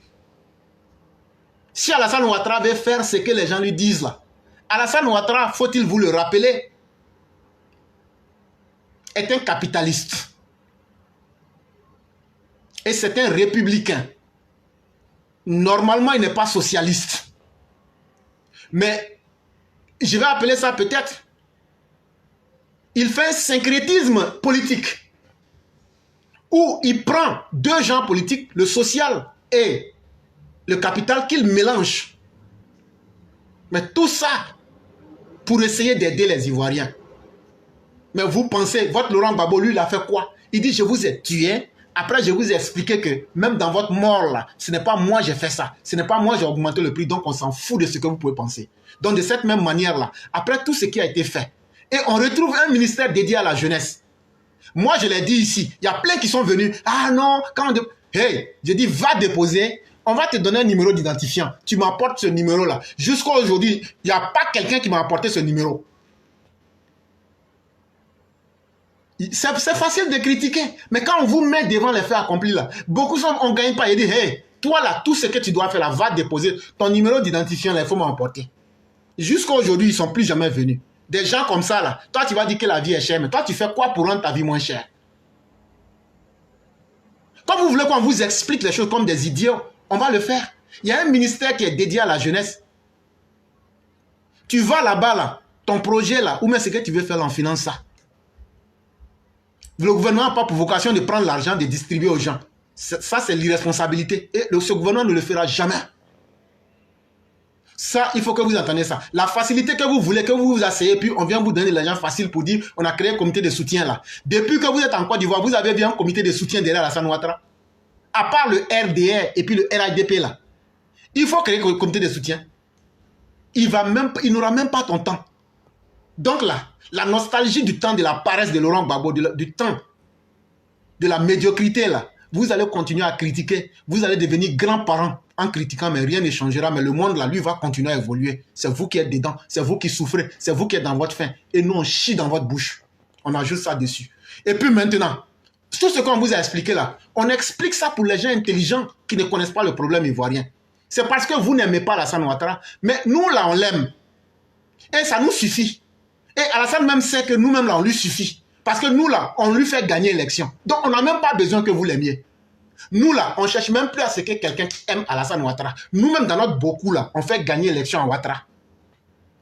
Si Alassane Ouattara veut faire ce que les gens lui disent là, Alassane Ouattara, faut-il vous le rappeler, est un capitaliste. Et c'est un républicain. Normalement, il n'est pas socialiste. Mais, je vais appeler ça peut-être, il fait un syncrétisme politique. Où il prend deux genres politiques, le social et le capital, qu'il mélange. Mais tout ça, pour essayer d'aider les Ivoiriens. Mais vous pensez, votre Laurent Gbagbo, lui, il a fait quoi? Il dit, je vous ai tué. Après, je vous ai expliqué que même dans votre mort, là, ce n'est pas moi j'ai fait ça. Ce n'est pas moi j'ai augmenté le prix. Donc, on s'en fout de ce que vous pouvez penser. Donc, de cette même manière-là, après tout ce qui a été fait, et on retrouve un ministère dédié à la jeunesse. Moi, je l'ai dit ici. Il y a plein qui sont venus. Ah non, quand on... Hey, je dis, va déposer. On va te donner un numéro d'identifiant. Tu m'apportes ce numéro-là. Jusqu'à aujourd'hui, il n'y a pas quelqu'un qui m'a apporté ce numéro. C'est facile de critiquer, mais quand on vous met devant les faits accomplis là, beaucoup on ne gagne pas. Il dit, hey, toi là, tout ce que tu dois faire là, va déposer ton numéro d'identifiant là, il faut m'emporter. Jusqu'à aujourd'hui, ils ne sont plus jamais venus. Des gens comme ça là, toi tu vas dire que la vie est chère, mais toi tu fais quoi pour rendre ta vie moins chère? Quand vous voulez qu'on vous explique les choses comme des idiots, on va le faire. Il y a un ministère qui est dédié à la jeunesse. Tu vas là-bas là, ton projet là, ou même ce que tu veux faire là, on finance ça. Le gouvernement n'a pas pour vocation de prendre l'argent, de distribuer aux gens. Ça, c'est l'irresponsabilité. Et ce gouvernement ne le fera jamais. Ça, il faut que vous entendiez ça. La facilité que vous voulez, que vous vous asseyez, puis on vient vous donner l'argent facile pour dire, on a créé un comité de soutien là. Depuis que vous êtes en Côte d'Ivoire, vous avez vu un comité de soutien derrière Alassane Ouattara. À part le RDR et puis le RADP là. Il faut créer un comité de soutien. Il n'aura même pas ton temps. Donc là, la nostalgie du temps de la paresse de Laurent Gbagbo, du temps de la médiocrité là, vous allez continuer à critiquer, vous allez devenir grands-parents en critiquant, mais rien ne changera, mais le monde là, lui, va continuer à évoluer. C'est vous qui êtes dedans, c'est vous qui souffrez, c'est vous qui êtes dans votre faim, et nous on chie dans votre bouche. On ajoute ça dessus. Et puis maintenant, tout ce qu'on vous a expliqué là, on explique ça pour les gens intelligents qui ne connaissent pas le problème ivoirien. C'est parce que vous n'aimez pas Alassane Ouattara, mais nous là, on l'aime. Et ça nous suffit. Et Alassane même sait que nous-mêmes, là, on lui suffit. Parce que nous, là, on lui fait gagner l'élection. Donc, on n'a même pas besoin que vous l'aimiez. Nous, là, on ne cherche même plus à ce que quelqu'un aime Alassane Ouattara. Nous-mêmes, dans notre beaucoup, là, on fait gagner l'élection à Ouattara.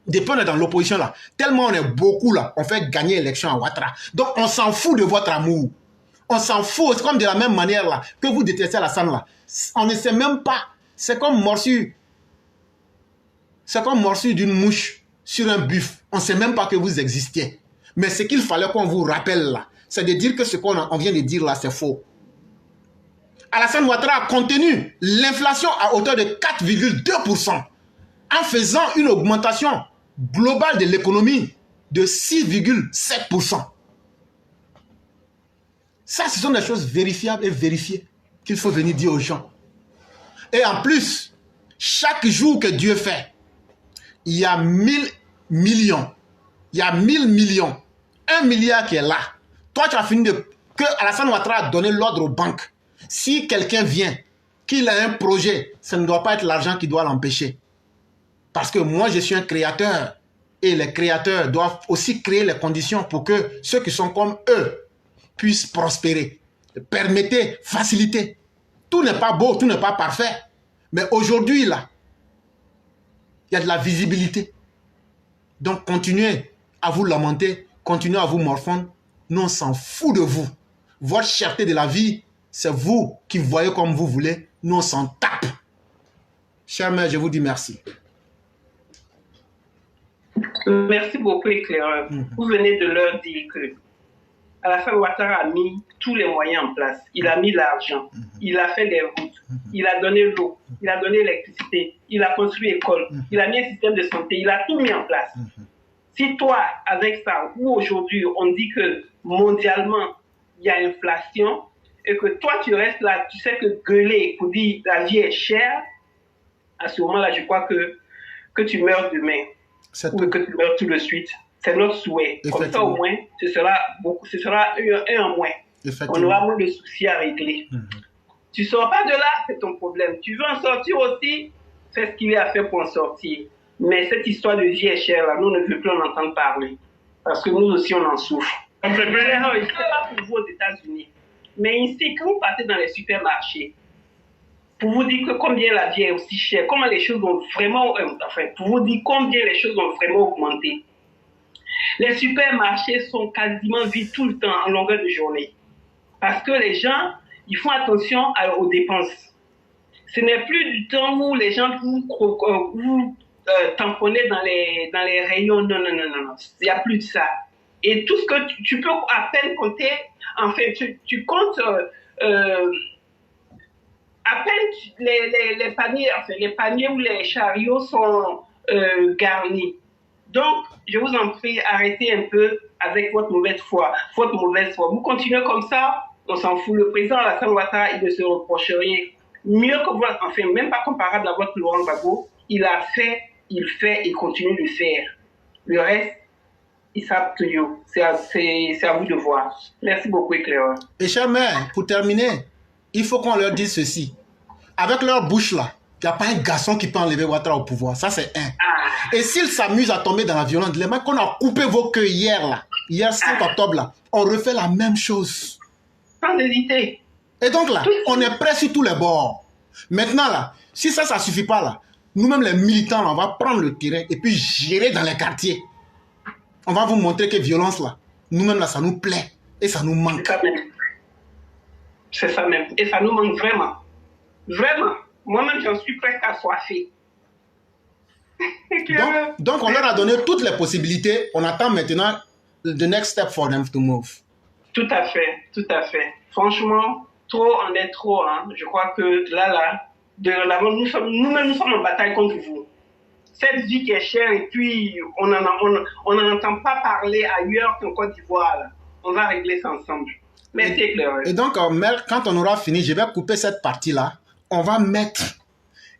Depuis on est dans l'opposition, là, tellement on est beaucoup, là, on fait gagner l'élection à Ouattara. Donc, on s'en fout de votre amour. On s'en fout. C'est comme de la même manière, là, que vous détestez Alassane, là. On ne sait même pas. C'est comme morsure. C'est comme morsure d'une mouche sur un buffle. On ne sait même pas que vous existiez. Mais ce qu'il fallait qu'on vous rappelle là, c'est de dire que ce qu'on vient de dire là, c'est faux. Alassane Ouattara a contenu l'inflation à hauteur de 4,2% en faisant une augmentation globale de l'économie de 6,7%. Ça, ce sont des choses vérifiables et vérifiées qu'il faut venir dire aux gens. Et en plus, chaque jour que Dieu fait, il y a 1000 millions. Il y a 1000 millions. 1 milliard qui est là. Toi, tu as fini de... Que Alassane Ouattara a donné l'ordre aux banques. Si quelqu'un vient, qu'il a un projet, ça ne doit pas être l'argent qui doit l'empêcher. Parce que moi, je suis un créateur. Et les créateurs doivent aussi créer les conditions pour que ceux qui sont comme eux puissent prospérer. Permettez, facilitez. Tout n'est pas beau, tout n'est pas parfait. Mais aujourd'hui, là, il y a de la visibilité. Donc, continuez à vous lamenter, continuez à vous morfondre. Nous, on s'en fout de vous. Votre cherté de la vie, c'est vous qui voyez comme vous voulez. Nous, on s'en tape. Chère mère, je vous dis merci. Merci beaucoup, éclaireur. Vous venez de leur dire que Alassane Ouattara a mis tous les moyens en place. Il a mis l'argent, il a fait les routes, il a donné l'eau, il a donné l'électricité, il a construit l'école, il a mis un système de santé, il a tout mis en place. Si toi, avec ça, ou aujourd'hui, on dit que mondialement, il y a inflation, et que toi tu restes là, tu sais que gueuler pour dire la vie est chère, à ce moment-là, je crois que tu meurs demain ou que tu meurs tout de suite. C'est notre souhait. Comme ça, au moins, ce sera un moins. On aura moins de soucis à régler. Tu ne sors pas de là, c'est ton problème. Tu veux en sortir aussi, fais ce qu'il y a à faire pour en sortir. Mais cette histoire de vie est chère, là, nous ne voulons plus en entendre parler. Parce que nous aussi, on en souffre. Je ne sais pas pour vous aux États-Unis. Mais ici, quand vous partez dans les supermarchés, pour vous dire que combien la vie est aussi chère, comment les choses ont vraiment, pour vous dire combien les choses ont vraiment augmenté. Les supermarchés sont quasiment vides tout le temps en longueur de journée. Parce que les gens, ils font attention aux dépenses. Ce n'est plus du temps où les gens vous tamponnez dans les rayons. Non. Il n'y a plus de ça. Et tout ce que tu peux à peine compter, en fait, tu comptes à peine les paniers, enfin, les paniers où les chariots sont garnis. Donc, je vous en prie, arrêtez un peu avec votre mauvaise foi. Vous continuez comme ça, on s'en fout. Le président Alassane Ouattara, il ne se reproche rien. Mieux que vous, enfin, même pas comparable à votre Laurent Gbagbo, il a fait, il fait et continue de faire. Le reste, it's up to you. C'est à vous de voir. Merci beaucoup, éclaireur. Et cher maire, pour terminer, il faut qu'on leur dise ceci. Avec leur bouche là, il n'y a pas un garçon qui peut enlever Ouattara au pouvoir. Ça, c'est un. Et s'ils s'amusent à tomber dans la violence, les mecs qu'on a coupé vos queues hier 5 octobre, là, on refait la même chose. Sans hésiter. Et donc là, on est prêt sur tous les bords. Maintenant là, si ça ne suffit pas là, nous-mêmes les militants, là, on va prendre le terrain et puis gérer dans les quartiers. On va vous montrer que violence là, nous-mêmes là, ça nous plaît et ça nous manque. C'est ça même. Et ça nous manque vraiment. Vraiment. Moi-même, j'en suis presque assoiffé. donc, on leur a donné toutes les possibilités. On attend maintenant the next step for them to move. Tout à fait, tout à fait. Franchement, trop en est trop. Hein. Je crois que là, nous-mêmes, nous sommes en bataille contre vous. Cette vie qui est chère et puis on n'en entend pas parler ailleurs qu'en Côte d'Ivoire. On va régler ça ensemble. Merci, Claire. Et donc, quand on aura fini, je vais couper cette partie-là. On va mettre...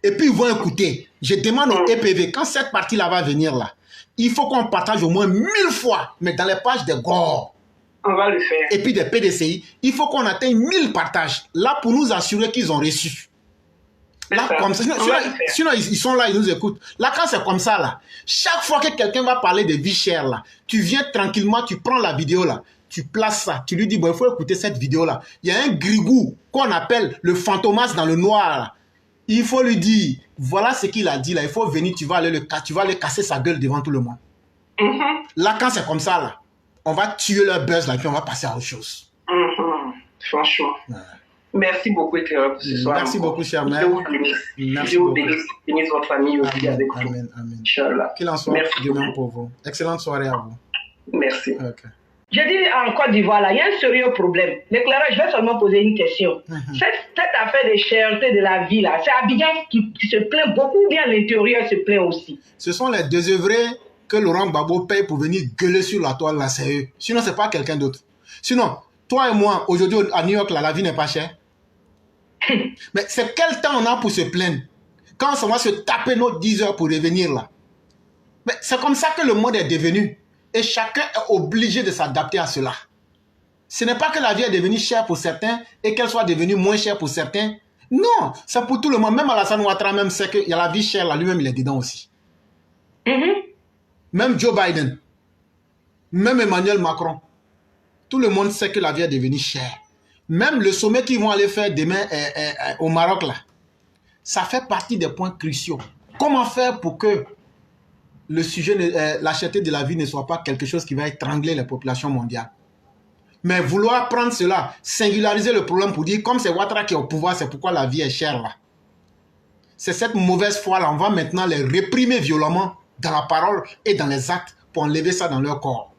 Et puis, ils vont écouter. Je demande au EPV, quand cette partie-là va venir là, il faut qu'on partage au moins 1000 fois, mais dans les pages des GOR. On va le faire. Et puis des PDCI, il faut qu'on atteigne 1000 partages. Là, pour nous assurer qu'ils ont reçu. Là, comme ça. Sinon, ils sont là, ils nous écoutent. Là, quand c'est comme ça, là, chaque fois que quelqu'un va parler de vie chère, là, tu viens tranquillement, tu prends la vidéo, là, tu places ça, tu lui dis, bon, il faut écouter cette vidéo-là. Il y a un grigou qu'on appelle le fantomas dans le noir, là. Il faut lui dire, voilà ce qu'il a dit, là, il faut venir, tu vas aller casser sa gueule devant tout le monde. Là, quand c'est comme ça, là, on va tuer leur buzz, là, puis on va passer à autre chose. Franchement. Ouais. Merci beaucoup, Cléa, pour ce soir. Merci beaucoup, cher maire. Je vous bénisse. Je vous bénisse votre famille aussi avec vous. Amen. Inch'Allah. Qu'il en soit de même pour vous. Excellente soirée à vous. Merci. Okay. Je dis en Côte d'Ivoire, là, il y a un sérieux problème. L'éclairage, je vais seulement poser une question. Cette affaire de cherté de la vie, là, c'est Abidjan qui se plaint beaucoup, ou bien l'intérieur se plaint aussi? Ce sont les désœuvrés que Laurent Gbagbo paye pour venir gueuler sur la toile, là, c'est eux. Sinon, c'est pas quelqu'un d'autre. Sinon, toi et moi, aujourd'hui, à New York, là, la vie n'est pas chère. Mais c'est quel temps on a pour se plaindre? Quand on va se taper nos 10 heures pour revenir, là. Mais c'est comme ça que le monde est devenu. Et chacun est obligé de s'adapter à cela. Ce n'est pas que la vie est devenue chère pour certains et qu'elle soit devenue moins chère pour certains. Non, c'est pour tout le monde. Même Alassane Ouattara même sait qu'il y a la vie chère, là, lui-même il est dedans aussi. Même Joe Biden, même Emmanuel Macron, tout le monde sait que la vie est devenue chère. Même le sommet qu'ils vont aller faire demain au Maroc, là, ça fait partie des points cruciaux. Comment faire pour que le sujet, la cherté de la vie ne soit pas quelque chose qui va étrangler les populations mondiales? Mais vouloir prendre cela, singulariser le problème pour dire comme c'est Ouattara qui est au pouvoir, c'est pourquoi la vie est chère là. C'est cette mauvaise foi-là, on va maintenant les réprimer violemment dans la parole et dans les actes pour enlever ça dans leur corps.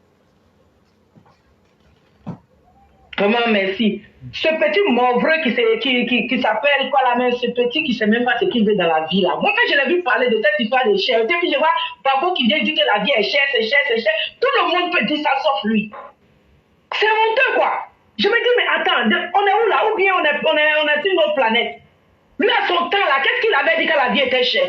Vraiment, merci. Ce petit mauvreux qui s'appelle quoi la même, ce petit qui ne sait même pas ce qu'il veut dans la vie là. Moi, quand je l'ai vu parler de cette histoire de cherté, puis je vois Gbagbo qui vient dire que la vie est chère, c'est cher, c'est cher. Tout le monde peut dire ça sauf lui. C'est honteux quoi. Je me dis, mais attends, on est où là? Ou bien on est sur une autre planète? Lui, à son temps là, qu'est-ce qu'il avait dit que la vie était chère?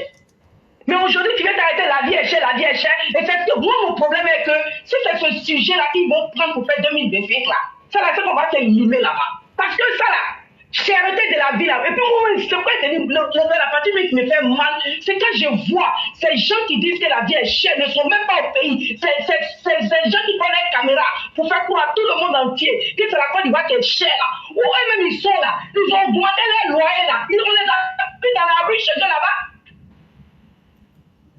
Mais aujourd'hui, tu viens t'arrêter, la vie est chère, la vie est chère. Et c'est que moi, mon problème est que si c'est ce sujet-là qu'ils vont prendre pour faire 2025 là, c'est là qu'on va s'éliminer là-bas. Parce que ça là, cherté de la vie là. Et puis moi, c'est quoi, la partie qui me fait mal, c'est quand je vois ces gens qui disent que la vie est chère, ne sont même pas au pays. Ces gens qui prennent les caméras pour faire croire à tout le monde entier que c'est la Côte d'Ivoire qui est chère là. Où eux-mêmes ils sont là, ils ont augmenté les loyers là, on les a pris dans la rue chez eux là-bas.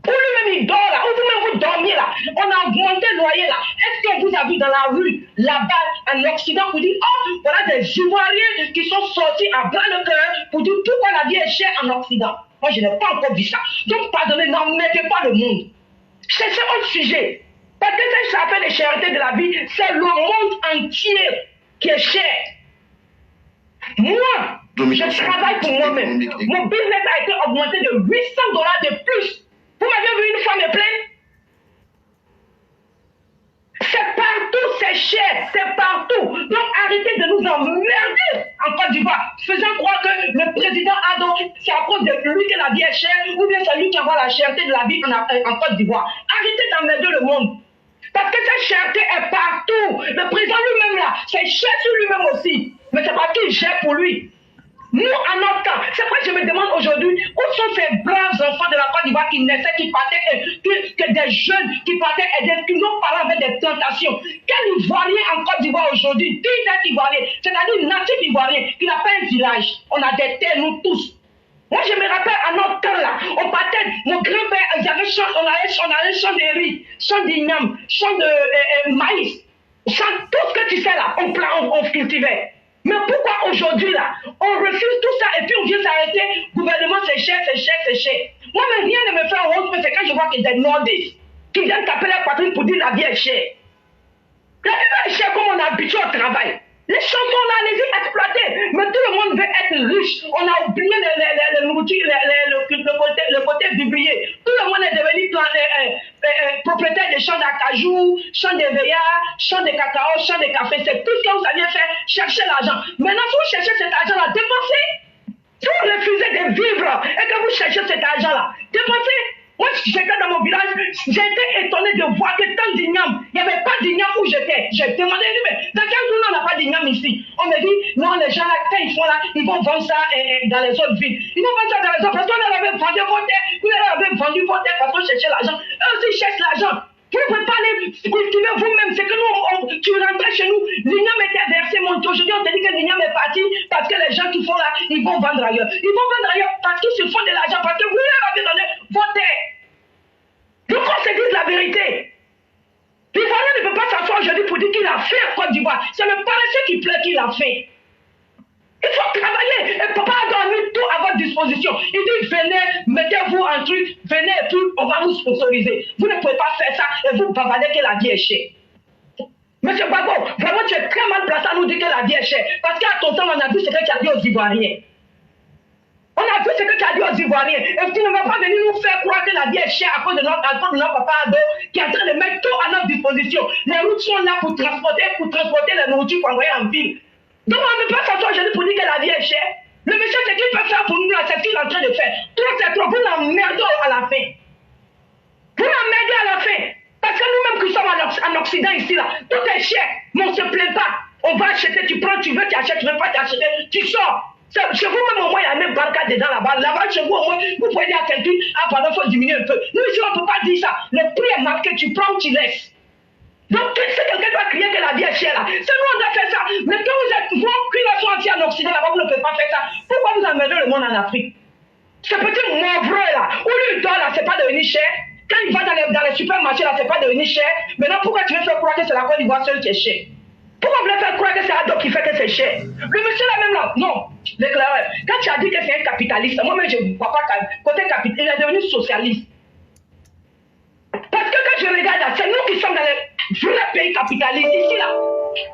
Ou lui-même il dort là, ou vous-même vous dormiez là, on a augmenté le loyer là. Est-ce que vous avez vu dans la rue, là-bas, en Occident, vous dites, oh, voilà des Ivoiriens qui sont sortis à bras le cœur pour dire pourquoi la vie est chère en Occident. Moi, je n'ai pas encore vu ça. Donc, pardonnez, n'en mettez pas le monde. C'est autre sujet. Parce que ça s'appelle les chérités de la vie, c'est le monde entier qui est cher. Moi, je travaille pour moi-même. Mon business a été augmenté de $800 de plus. Vous m'avez vu une fois me plaindre? C'est partout, c'est cher, c'est partout. Donc arrêtez de nous emmerder en Côte d'Ivoire, faisant croire que le président Ado, c'est à cause de lui que la vie est chère, ou bien c'est lui qui envoie la cherté de la vie en Côte d'Ivoire. Arrêtez d'emmerder le monde. Parce que cette cherté est partout. Le président lui-même là, c'est cher sur lui-même aussi. Mais c'est parce qu'il gère pour lui. Nous, en notre temps, c'est pourquoi je me demande aujourd'hui, où sont ces braves enfants de la Côte d'Ivoire qui naissaient, qui partaient, que des jeunes qui partaient aider, qui nous parlaient avec des plantations. Quel Ivoirien en Côte d'Ivoire aujourd'hui, dit d'être Ivoirien, c'est-à-dire natif Ivoirien, qui n'a pas un village. On a des terres, nous tous. Moi, je me rappelle, à notre temps là, on partait, mon grand-père, on avait champ de riz, champ d'igname, champ de maïs, champ, tout ce que tu sais là, on cultivait. Mais pourquoi aujourd'hui là, on refuse tout ça et puis on vient s'arrêter, gouvernement c'est cher, c'est cher, c'est cher. Moi mais rien ne me fait honte, mais c'est quand je vois qu'il y a des nordistes qui viennent taper la poitrine pour dire la vie est chère. La vie est chère comme on est habitué au travail. Les chansons là, les ont exploitées, mais tout le monde veut être riche. On a oublié le côté biblier. Tout le monde est devenu propriétaire de champs d'acajou, champs de veilla, champs de cacao, champs de café. C'est tout ce que vous saviez faire, chercher l'argent. Maintenant, si vous cherchez cet argent-là, dépensez. Si vous refusez de vivre et que vous cherchez cet argent-là, dépensez. Moi, j'étais dans mon village, j'étais étonné de voir que tant d'igname, il n'y avait pas d'igname où j'étais. J'ai demandé, mais dans quel jour on n'a pas d'igname ici? On me dit, non, les gens là, quand ils font là, ils vont vendre ça dans les autres villes. Ils vont vendre ça dans les autres, parce qu'on avait vendu vos terres, vous avez vendu vos terres parce qu'on cherchait l'argent. Eux aussi cherchent l'argent. Vous ne pouvez pas aller cultiver vous-même. C'est que nous, tu rentrais chez nous, l'igname était versé, mon Dieu. Aujourd'hui, on te dit que l'igname est parti parce que les gens qui font là, ils vont vendre ailleurs. Ils vont vendre ailleurs parce qu'ils se font de l'argent, parce que vous leur avez donné vos terres. Donc on se dit la vérité. L'Ivoirien ne peut pas s'asseoir aujourd'hui pour dire qu'il a fait en Côte d'Ivoire. C'est le paresseux qui plaît qu'il a fait. Il faut travailler. Et papa a mis tout à votre disposition. Il dit venez, mettez-vous un truc, venez et puis on va vous sponsoriser. Vous ne pouvez pas faire ça et vous bavardez que la vie est chère. Monsieur Bago, vraiment tu es très mal placé à nous dire que la vie est chère. Parce qu'à ton temps, on a vu ce que tu as dit aux Ivoiriens. On a vu ce que tu as dit aux Ivoiriens. Et tu ne vas pas venir nous faire croire que la vie est chère à cause de notre papa Ado qui est en train de mettre tout à notre disposition. Les routes sont là pour transporter la nourriture pour envoyer en ville. Donc on ne peut pas s'asseoir aujourd'hui pour dire que la vie est chère. Le monsieur, ce qu'il peut faire pour nous, là, c'est ce qu'il est en train de faire. Trop, c'est trop. Vous l'emmerdez à la fin. Vous l'emmerdez à la fin. Parce que nous-mêmes qui sommes en Occident ici, là, tout est cher. Mais on ne se plaint pas. On va acheter, tu prends, tu veux, tu achètes, tu ne veux pas t'acheter, tu sors. Chez vous, même au moins, il y a même barricade dedans là-bas. Là-bas, chez vous, au moins, vous pouvez dire à quelqu'un, ah, pardon, il faut diminuer un peu. Nous, ici, on ne peut pas dire ça. Le prix est marqué, tu prends, tu laisses. Donc, si quelqu'un doit crier que la vie est chère là, c'est nous, on doit faire ça. Mais quand vous êtes, vous, qui sont entiers en Occident là-bas, vous ne pouvez pas faire ça. Pourquoi vous emmerdez le monde en Afrique? Ce petit mauvreux là, où lui dort là, c'est pas devenu cher. Quand il va dans les supermarchés là, c'est pas devenu cher. Maintenant, pourquoi tu veux faire croire que c'est la Côte d'Ivoire seule qui est cher? Pourquoi vous voulez faire croire que c'est Ado qui fait que c'est cher? Le monsieur là même là, non, l'éclaireur. Quand tu as dit que c'est un capitaliste, moi-même je ne vois pas côté capitaliste, il est devenu socialiste. Parce que quand je regarde là, c'est nous qui sommes dans les vrais pays capitalistes ici là.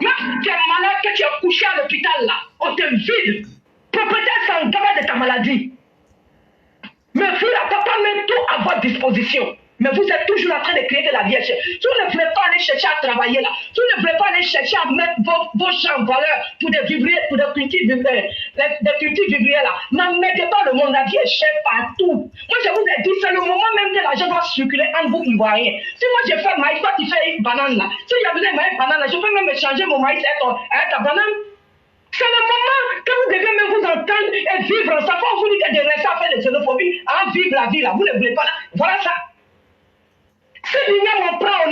Même tu es malade, que tu es couché à l'hôpital là, on te vide. Propriétaire sans gamin de ta maladie. Mais fille là, papa met tout à votre disposition. Mais vous êtes toujours en train de créer de la vie est chère. Si vous ne voulez pas aller chercher à travailler là, si vous ne voulez pas aller chercher à mettre vos champs en valeur pour des vivriers, pour des cultures vivriers là, n'emmerdez pas le monde, la vie est chère partout. Moi je vous ai dit, c'est le moment même que l'argent doit circuler entre vous Ivoiriens. Si moi je fais maïs, toi tu fais une banane là. Si il y a besoin de maïs banane là, je peux même échanger mon maïs avec ta banane. C'est le moment que vous devez même vous entendre et vivre ensemble. Faut vous dire de rester à faire de xénophobie, à vivre la vie là. Vous ne voulez pas là. Voilà ça. Si l'ignorant on prend au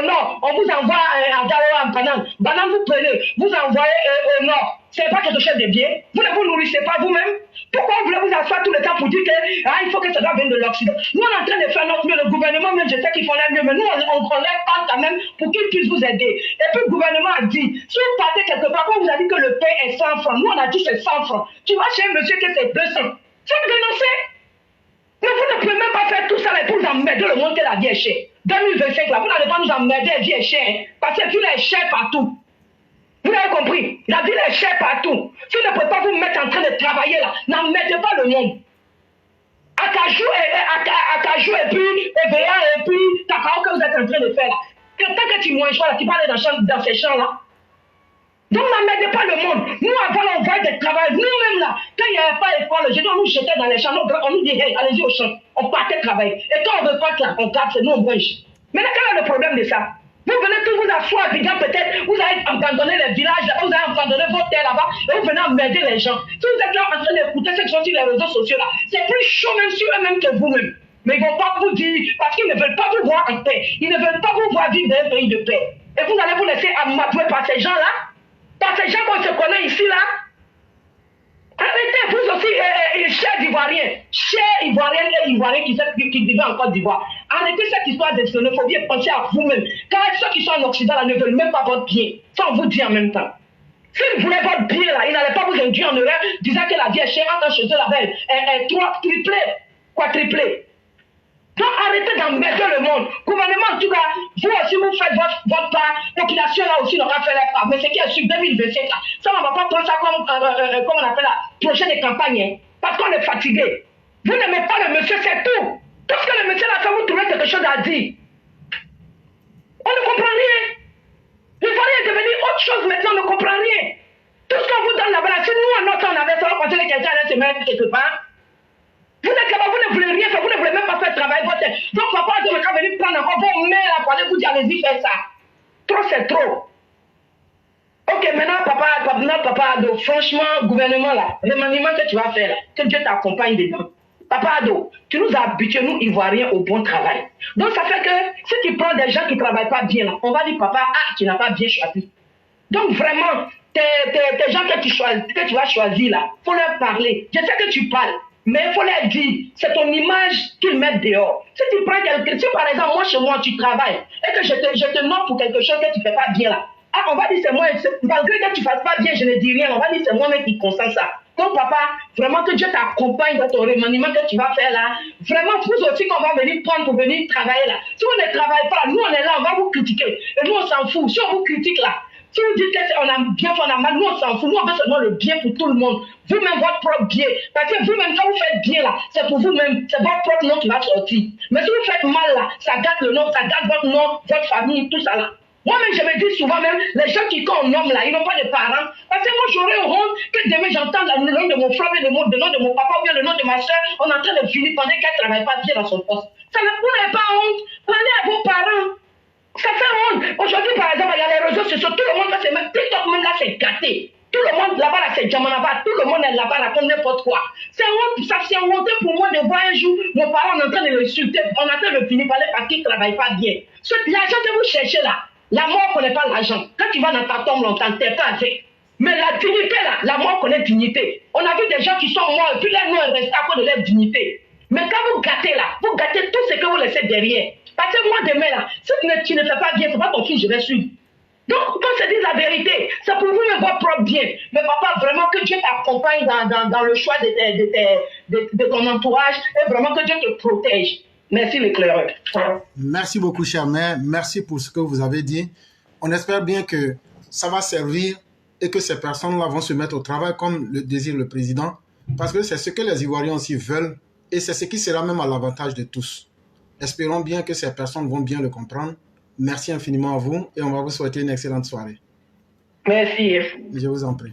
nord, on vous envoie à Daroua en banane. Banane vous prenez, vous envoyez au nord. C'est pas quelque chose de bien. Vous ne vous nourrissez pas vous-même. Pourquoi vous voulez vous asseoir tout le temps pour dire que il faut que ça doit venir de l'Occident? Nous on est en train de faire notre mieux. Le gouvernement même, je sais qu'ils font leur mieux, mais nous on leur parle quand même pour qu'ils puissent vous aider. Et puis le gouvernement a dit, si vous partez quelque part, quand vous avez dit que le pain est 100 francs, nous on a dit c'est 100 francs. Tu vas chez un monsieur que c'est 200. C'est dénoncé. Mais vous ne pouvez même pas faire tout ça là pour vous emmerder le monde que la vie est chère. 2025 là, vous n'allez pas nous emmerder, la vie est chère. Hein, parce que la vie est chère partout. Vous avez compris? La vie est chère partout. Si vous ne pouvez pas vous mettre en train de travailler là, n'emmerdez pas le monde. Akajou et puis EVA et puis Takao que vous êtes en train de faire là. Tant que tu manges pas là, tu parles dans ces champs là. Donc n'emmerdez pas le monde. Nous avant on va de travail. Nous-mêmes là, quand il n'y avait pas l'école, je dis on nous jetait dans les champs, on nous dit hey, allez-y au champ. On partait travailler. Et quand on veut pas là, on garde, c'est nous on mange. Maintenant quel est le problème de ça? Vous venez tous vous asseoir, puis peut-être vous avez abandonné les villages, vous avez abandonné vos terres là-bas, et vous venez emmerder les gens. Si vous êtes là en train d'écouter ceux qui sont sur les réseaux sociaux là, c'est plus chaud même sur eux-mêmes que vous-même. Mais ils ne vont pas vous dire, parce qu'ils ne veulent pas vous voir en paix. Ils ne veulent pas vous voir vivre dans un pays de paix. Et vous allez vous laisser amatouer par ces gens-là, par ces gens qu'on se connaît ici là. Arrêtez, vous aussi, chers Ivoiriens, et Ivoiriens qui vivent en Côte d'Ivoire. Arrêtez cette histoire de xénophobie et pensez à vous-même. Car ceux qui sont en Occident là, ne veulent même pas votre bien. Ça, on vous dit en même temps. S'ils voulaient votre bien là, ils n'allaient pas vous induire en erreur disant que la vie est chère, entre chez eux là-bas, triplé, quadruplé. Donc arrêtez d'emmerder le monde. Gouvernement, en tout cas, vous aussi vous faites votre part. Population là aussi n'aura fait leur part. Mais ce qui est sur 2025 là, ça on ne va pas prendre ça comme on appelle là, projet de campagne. Hein, parce qu'on est fatigué. Vous n'aimez pas le monsieur, c'est tout. Tout ce que le monsieur a fait, vous trouvez quelque chose à dire. On ne comprend rien. Il fallait devenir autre chose maintenant, on ne comprend rien. Tout ce qu'on vous donne là-bas, si nous en notre temps on avait ça, on pensait que quelqu'un allait se mettre quelque part. Vous êtes là-bas, vous ne voulez rien faire, vous ne voulez même pas faire travail. Donc papa a dit, quand venir prendre encore vos mères pour aller vous dire, allez-y, faites ça. Trop, c'est trop. Ok, maintenant, papa Ado, franchement, gouvernement là, le maniement que tu vas faire là, que Dieu t'accompagne dedans. Papa Ado, tu nous as habitués, nous Ivoiriens, au bon travail. Donc ça fait que si tu prends des gens qui ne travaillent pas bien là, on va dire, papa, tu n'as pas bien choisi. Donc vraiment, tes gens que tu vas choisir là, il faut leur parler. Je sais que tu parles. Mais il faut leur dire, c'est ton image qu'ils mettent dehors. Si tu prends quelqu'un, si par exemple, moi chez moi, tu travailles, et que je te nomme pour quelque chose que tu ne fais pas bien là, on va dire c'est moi, malgré que tu ne fasses pas bien, je ne dis rien, on va dire c'est moi-même qui consent ça. Donc papa, vraiment que Dieu t'accompagne dans ton remaniement que tu vas faire là. Vraiment, vous aussi qu'on va venir prendre pour venir travailler là. Si vous ne travaillez pas, nous on est là, on va vous critiquer. Et nous on s'en fout. Si on vous critique là, si vous dites qu'on a bien fait, on a mal, nous on s'en fout. Nous on veut seulement le bien pour tout le monde. Vous-même, votre propre bien. Parce que vous-même, quand vous faites bien là, c'est pour vous-même. C'est votre propre nom qui va sortir. Mais si vous faites mal là, ça gâte le nom, ça gâte votre nom, votre famille, tout ça là. Moi-même, je me dis souvent même, les gens qui qu'on nomme là, ils n'ont pas de parents. Parce que moi, j'aurais honte que demain, j'entends le nom de mon frère, le nom de mon papa ou bien le nom de ma soeur, on est en train de finir pendant qu'elle ne travaille pas bien dans son poste. Ça ne vous n'avez pas honte. Parlez à vos parents. Ça fait honte. Aujourd'hui, par exemple, il y a les réseaux sociaux, tout le monde va se mettre, TikTok même là, c'est gâté. Tout le monde là-bas, là, c'est Djamanaba, tout le monde est là-bas, raconte n'importe quoi. C'est honte, ça c'est honte pour moi de voir un jour, mon parent est en train de l'insulter, on est en train de finir par parce qu'il ne travaille pas bien. L'argent que vous cherchez là, la mort ne connaît pas l'argent. Quand tu vas dans ta tombe longtemps, tu n'es pas avec. Mais la dignité là, la mort connaît dignité. On a vu des gens qui sont morts, et puis leur nom est resté à cause de leur dignité. Mais quand vous gâtez là, vous gâtez tout ce que vous laissez derrière. Parce que moi demain là, si tu ne fais pas bien, c'est pas ton fils, je vais suivre. Donc, qu'on se dise la vérité, c'est pour vous mais votre propre bien. Mais papa, vraiment que Dieu t'accompagne dans le choix de ton entourage et vraiment que Dieu te protège. Merci l'éclaireur. Merci beaucoup, chère mère. Merci pour ce que vous avez dit. On espère bien que ça va servir et que ces personnes-là vont se mettre au travail comme le désire le président. Parce que c'est ce que les Ivoiriens aussi veulent et c'est ce qui sera même à l'avantage de tous. Espérons bien que ces personnes vont bien le comprendre. Merci infiniment à vous et on va vous souhaiter une excellente soirée. Merci. Je vous en prie.